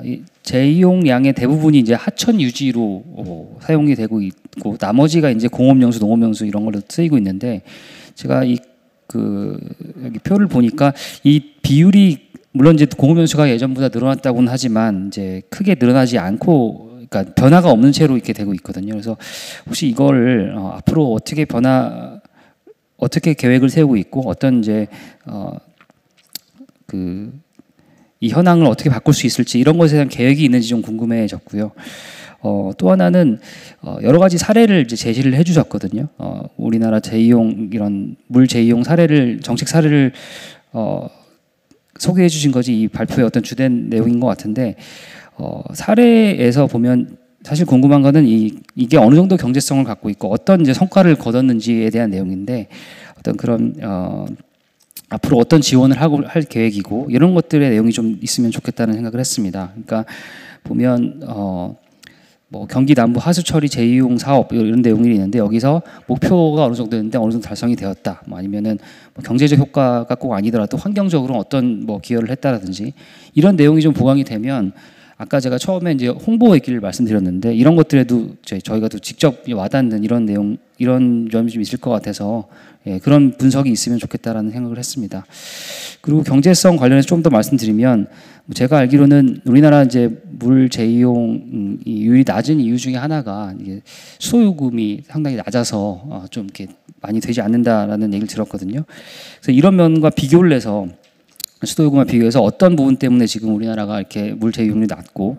S20: 이 재이용량의 대부분이 이제 하천 유지로 사용이 되고 있고 나머지가 이제 공업용수, 농업용수 이런 걸로 쓰이고 있는데 제가 여기 표를 보니까 이 비율이 물론 이제 공업용수가 예전보다 늘어났다고는 하지만 이제 크게 늘어나지 않고 그러니까 변화가 없는 채로 이렇게 되고 있거든요. 그래서 혹시 이거를 앞으로 어떻게 계획을 세우고 있고 어떤 이제 이 현황을 어떻게 바꿀 수 있을지 이런 것에 대한 계획이 있는지 좀 궁금해졌고요. 또 하나는 여러 가지 사례를 이제 제시를 해주셨거든요. 우리나라 재이용 이런 물 재이용 사례를 정책 사례를 소개해 주신 것이 이 발표의 어떤 주된 내용인 것 같은데 사례에서 보면 사실 궁금한 거는 이게 어느 정도 경제성을 갖고 있고 어떤 이제 성과를 거뒀는지에 대한 내용인데 어떤 그런 앞으로 어떤 지원을 할 계획이고 이런 것들의 내용이 좀 있으면 좋겠다는 생각을 했습니다. 그러니까 보면 뭐 경기 남부 하수 처리 재이용 사업 이런 내용이 있는데 여기서 목표가 어느 정도였는데 어느 정도 달성이 되었다. 뭐 아니면은 뭐 경제적 효과가 꼭 아니더라도 환경적으로 어떤 뭐 기여를 했다라든지 이런 내용이 좀 보강이 되면 아까 제가 처음에 이제 홍보 얘기를 말씀드렸는데 이런 것들에도 저희가 또 직접 와닿는 이런 내용 이런 점이 좀 있을 것 같아서 그런 분석이 있으면 좋겠다라는 생각을 했습니다. 그리고 경제성 관련해서 좀 더 말씀드리면 제가 알기로는 우리나라 이제 물 재이용 율이 낮은 이유 중에 하나가 이게 수도 요금이 상당히 낮아서 좀 이렇게 많이 되지 않는다라는 얘기를 들었거든요. 그래서 이런 면과 비교를 해서 수도 요금과 비교해서 어떤 부분 때문에 지금 우리나라가 이렇게 물 재이용률이 낮고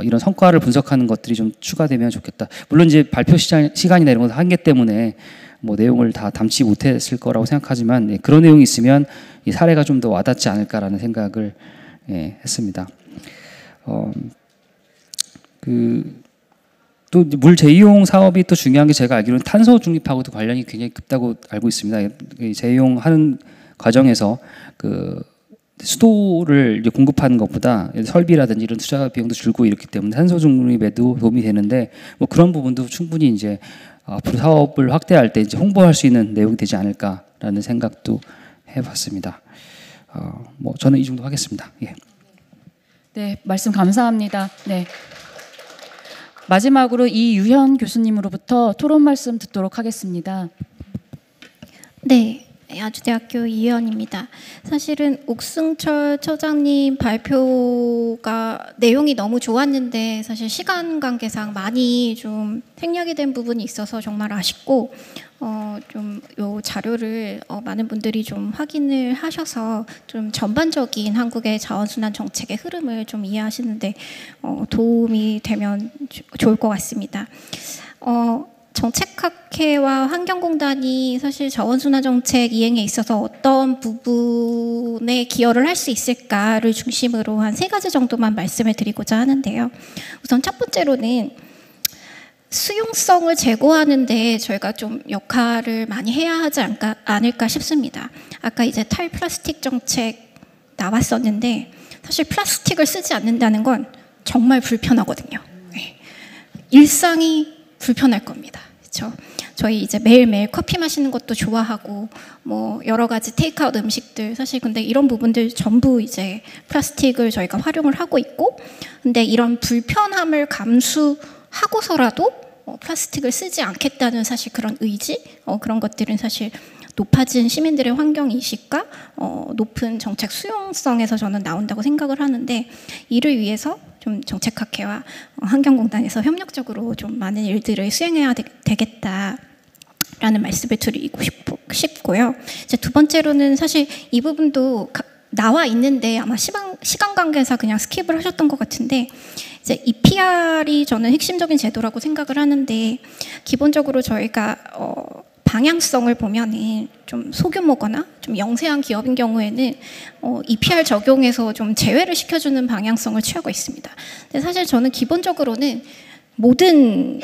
S20: 이런 성과를 분석하는 것들이 좀 추가되면 좋겠다. 물론 이제 발표 시간이나 이런 것 한계 때문에 뭐 내용을 다 담지 못했을 거라고 생각하지만 그런 내용이 있으면 이 사례가 좀 더 와닿지 않을까라는 생각을 했습니다. 또 물 재이용 사업이 또 중요한 게 제가 알기로는 탄소 중립하고도 관련이 굉장히 깊다고 알고 있습니다. 재이용하는 과정에서 수도를 이제 공급하는 것보다 설비라든지 이런 투자 비용도 줄고 이렇기 때문에 탄소 중립에도 도움이 되는데 뭐 그런 부분도 충분히 이제 앞으로 사업을 확대할 때 이제 홍보할 수 있는 내용이 되지 않을까라는 생각도 해봤습니다. 뭐 저는 이 정도 하겠습니다. 예.
S1: 네, 말씀 감사합니다. 네. 마지막으로 이유현 교수님으로부터 토론 말씀 듣도록 하겠습니다.
S21: 네, 네, 아주대학교 이혜연입니다. 사실은 옥승철 처장님 발표가 내용이 너무 좋았는데 사실 시간 관계상 많이 좀 생략이 된 부분이 있어서 정말 아쉽고 좀 요 자료를 많은 분들이 좀 확인을 하셔서 좀 전반적인 한국의 자원순환 정책의 흐름을 좀 이해하시는데 도움이 되면 좋을 것 같습니다. 정책학회와 환경공단이 사실 자원순환 정책 이행에 있어서 어떤 부분에 기여를 할 수 있을까를 중심으로 한 3가지 정도만 말씀을 드리고자 하는데요. 우선 첫 번째로는 수용성을 제고하는데 저희가 좀 역할을 많이 해야 하지 않을까 싶습니다. 아까 이제 탈플라스틱 정책 나왔었는데 사실 플라스틱을 쓰지 않는다는 건 정말 불편하거든요. 네. 일상이 불편할 겁니다. 그렇죠? 저희 이제 매일매일 커피 마시는 것도 좋아하고 뭐 여러 가지 테이크아웃 음식들 사실 근데 이런 부분들 전부 이제 플라스틱을 저희가 활용을 하고 있고 근데 이런 불편함을 감수하고서라도 플라스틱을 쓰지 않겠다는 사실 그런 의지 그런 것들은 사실 높아진 시민들의 환경 인식과 높은 정책 수용성에서 저는 나온다고 생각을 하는데 이를 위해서 좀 정책학회와 환경공단에서 협력적으로 좀 많은 일들을 수행해야 되겠다라는 말씀을 드리고 싶고요. 이제 두 번째로는 사실 이 부분도 나와 있는데 아마 시간 관계상 그냥 스킵을 하셨던 것 같은데 이제 EPR이 저는 핵심적인 제도라고 생각을 하는데 기본적으로 저희가 방향성을 보면은 좀 소규모거나 좀 영세한 기업인 경우에는 EPR 적용에서 좀 제외를 시켜주는 방향성을 취하고 있습니다. 근데 사실 저는 기본적으로는 모든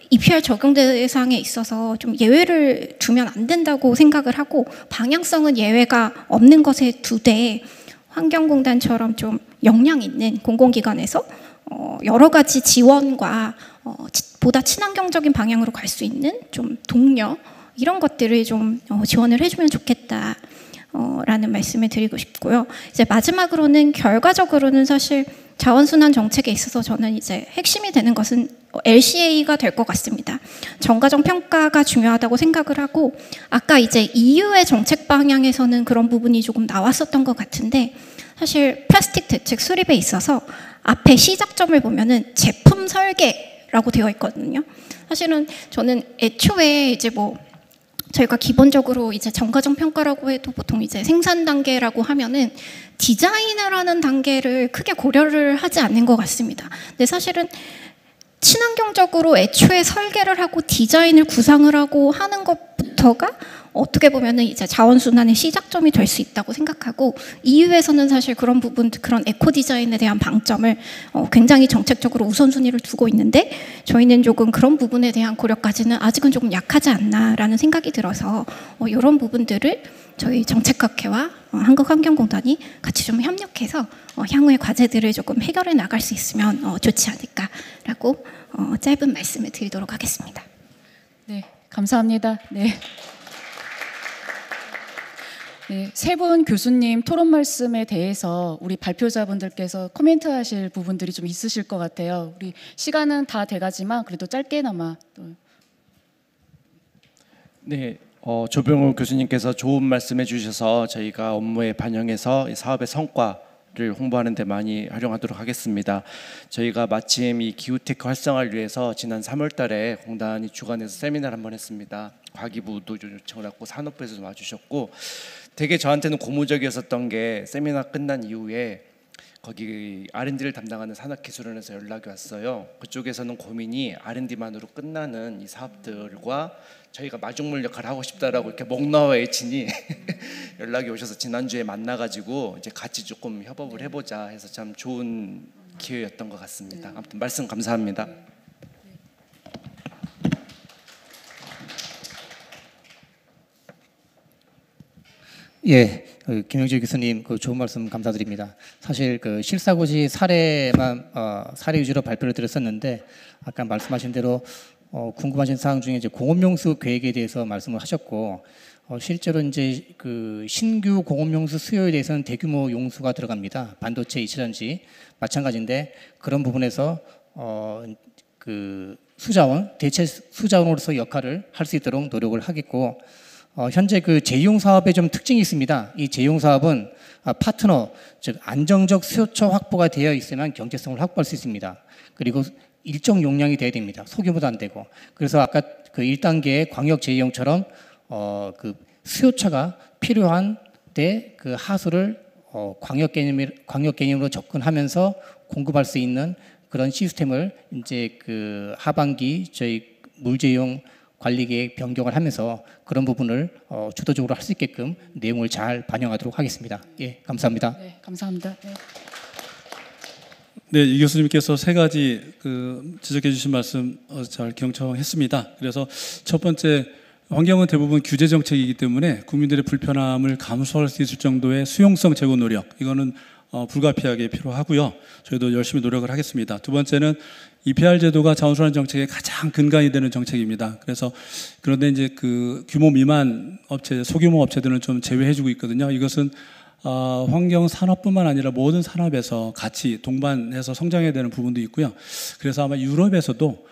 S21: EPR 적용 대상에 있어서 좀 예외를 두면 안 된다고 생각을 하고 방향성은 예외가 없는 것에 두되 환경공단처럼 좀 역량 있는 공공기관에서 여러 가지 지원과 보다 친환경적인 방향으로 갈 수 있는 좀 동력 이런 것들을 좀 지원을 해주면 좋겠다. 라는 말씀을 드리고 싶고요. 이제 마지막으로는 결과적으로는 사실 자원순환 정책에 있어서 저는 이제 핵심이 되는 것은 LCA가 될 것 같습니다. 정가적 평가가 중요하다고 생각을 하고 아까 이제 EU의 정책 방향에서는 그런 부분이 조금 나왔었던 것 같은데 사실 플라스틱 대책 수립에 있어서 앞에 시작점을 보면은 제품 설계라고 되어 있거든요. 사실은 저는 애초에 이제 뭐 저희가 기본적으로 이제 정가적 평가라고 해도 보통 이제 생산 단계라고 하면은 디자인을 하는 단계를 크게 고려를 하지 않는 것 같습니다. 근데 사실은 친환경적으로 애초에 설계를 하고 디자인을 구상을 하고 하는 것부터가 어떻게 보면은 이제 자원순환의 시작점이 될 수 있다고 생각하고 EU에서는 사실 그런 부분, 그런 에코 디자인에 대한 방점을 굉장히 정책적으로 우선순위를 두고 있는데 저희는 조금 그런 부분에 대한 고려까지는 아직은 조금 약하지 않나라는 생각이 들어서 이런 부분들을 저희 정책학회와 한국환경공단이 같이 좀 협력해서 향후의 과제들을 조금 해결해 나갈 수 있으면 좋지 않을까라고 짧은 말씀을 드리도록 하겠습니다.
S1: 네, 감사합니다. 네. 네, 세 분 교수님 토론 말씀에 대해서 우리 발표자분들께서 코멘트하실 부분들이 좀 있으실 것 같아요. 우리 시간은 다 돼가지만 그래도 짧게나마 또.
S3: 네, 조병우 교수님께서 좋은 말씀해 주셔서 저희가 업무에 반영해서 이 사업의 성과를 홍보하는 데 많이 활용하도록 하겠습니다. 저희가 마침 이 기후테크 활성화를 위해서 지난 3월 달에 공단이 주관해서 세미나를 한번 했습니다. 과기부도 요청을 하고 산업부에서도 와주셨고 되게 저한테는 고무적이었었던 게 세미나 끝난 이후에 거기 R&D를 담당하는 산학기술원에서 연락이 왔어요. 그쪽에서는 고민이 R&D만으로 끝나는 이 사업들과 저희가 마중물 역할을 하고 싶다라고 이렇게 목 나와 애치니 연락이 오셔서 지난주에 만나가지고 이제 같이 조금 협업을 해보자 해서 참 좋은 기회였던 것 같습니다. 아무튼 말씀 감사합니다.
S4: 예, 김영재 교수님 그 좋은 말씀 감사드립니다. 사실 그 실사고시 사례만 사례 위주로 발표를 드렸었는데 아까 말씀하신 대로 궁금하신 사항 중에 이제 공업용수 계획에 대해서 말씀을 하셨고 실제로 이제 그 신규 공업용수 수요에 대해서는 대규모 용수가 들어갑니다. 반도체 2차전지 마찬가지인데 그런 부분에서 그 수자원 대체 수자원으로서 역할을 할 수 있도록 노력을 하겠고 현재 그 재이용 사업에 좀 특징이 있습니다. 이 재이용 사업은 파트너, 즉 안정적 수요처 확보가 되어 있으면 경제성을 확보할 수 있습니다. 그리고 일정 용량이 돼야 됩니다. 소규모도 안 되고. 그래서 아까 그 1단계의 광역 재이용처럼 그 수요처가 필요한 때 그 하수를 광역 개념으로 접근하면서 공급할 수 있는 그런 시스템을 이제 그 하반기 저희 물재이용 관리계획 변경을 하면서 그런 부분을 주도적으로 할 수 있게끔 내용을 잘 반영하도록 하겠습니다. 예, 감사합니다.
S1: 네, 감사합니다.
S5: 네, 이 교수님께서 세 가지 지적해 주신 말씀 잘 경청했습니다. 그래서 첫 번째, 환경은 대부분 규제 정책이기 때문에 국민들의 불편함을 감수할 수 있을 정도의 수용성 제고 노력, 이거는 불가피하게 필요하고요. 저희도 열심히 노력을 하겠습니다. 두 번째는 EPR 제도가 자원순환 정책의 가장 근간이 되는 정책입니다. 그래서 그런데 이제 그 규모 미만 업체, 소규모 업체들은 좀 제외해주고 있거든요. 이것은 환경 산업뿐만 아니라 모든 산업에서 같이 동반해서 성장해야 되는 부분도 있고요. 그래서 아마 유럽에서도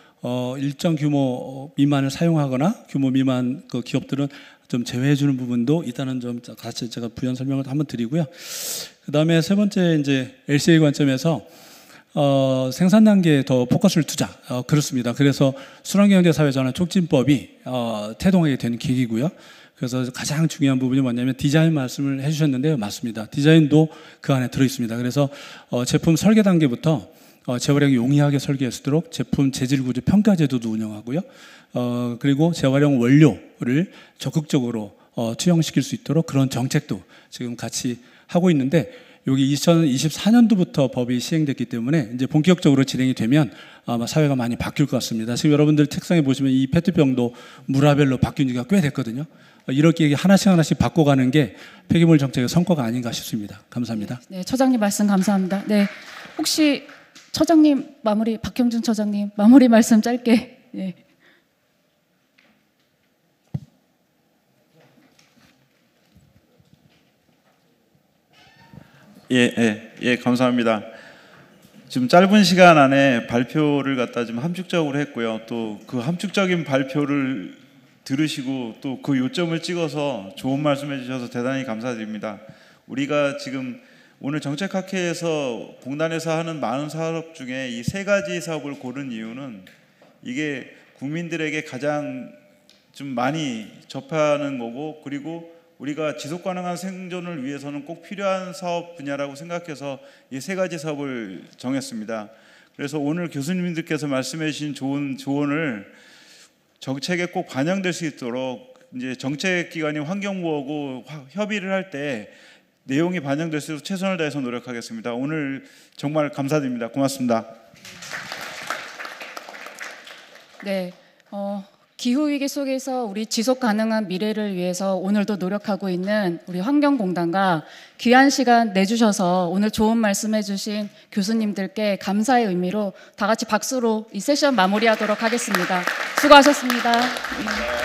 S5: 일정 규모 미만을 사용하거나 규모 미만 그 기업들은 좀 제외해주는 부분도 있다는 점 같이 제가 부연 설명을 한번 드리고요. 그 다음에 세 번째, 이제 LCA 관점에서 생산 단계에 더 포커스를 두자. 그렇습니다. 그래서 순환경제사회전환 촉진법이 태동하게 된 계기고요. 그래서 가장 중요한 부분이 뭐냐면 디자인 말씀을 해주셨는데요. 맞습니다. 디자인도 그 안에 들어있습니다. 그래서 제품 설계 단계부터 재활용이 용이하게 설계할 수 있도록 제품 재질 구조 평가 제도도 운영하고요. 그리고 재활용 원료를 적극적으로 투영시킬 수 있도록 그런 정책도 지금 같이 하고 있는데, 여기 2024년도부터 법이 시행됐기 때문에 이제 본격적으로 진행이 되면 아마 사회가 많이 바뀔 것 같습니다. 지금 여러분들 책상에 보시면 이 페트병도 물화별로 바뀐 지가 꽤 됐거든요. 이렇게 하나씩 바꿔가는 게 폐기물 정책의 성과가 아닌가 싶습니다. 감사합니다.
S1: 네, 처장님 말씀 감사합니다. 네, 혹시 처장님 마무리, 박형준 처장님 마무리 말씀 짧게. 네.
S2: 예, 감사합니다. 지금 짧은 시간 안에 발표를 갖다 좀 함축적으로 했고요. 또 그 함축적인 발표를 들으시고 또 그 요점을 찍어서 좋은 말씀해 주셔서 대단히 감사드립니다. 우리가 지금 오늘 정책학회에서 공단에서 하는 많은 사업 중에 이 세 가지 사업을 고른 이유는 이게 국민들에게 가장 좀 많이 접하는 거고, 그리고 우리가 지속가능한 생존을 위해서는 꼭 필요한 사업 분야라고 생각해서 이 세 가지 사업을 정했습니다. 그래서 오늘 교수님들께서 말씀해 주신 좋은 조언을 정책에 꼭 반영될 수 있도록 이제 정책기관이 환경부하고 협의를 할 때 내용이 반영될 수 있도록 최선을 다해서 노력하겠습니다. 오늘 정말 감사드립니다. 고맙습니다.
S1: 네, 기후위기 속에서 우리 지속가능한 미래를 위해서 오늘도 노력하고 있는 우리 환경공단과 귀한 시간 내주셔서 오늘 좋은 말씀해 주신 교수님들께 감사의 의미로 다 같이 박수로 이 세션 마무리하도록 하겠습니다. 수고하셨습니다.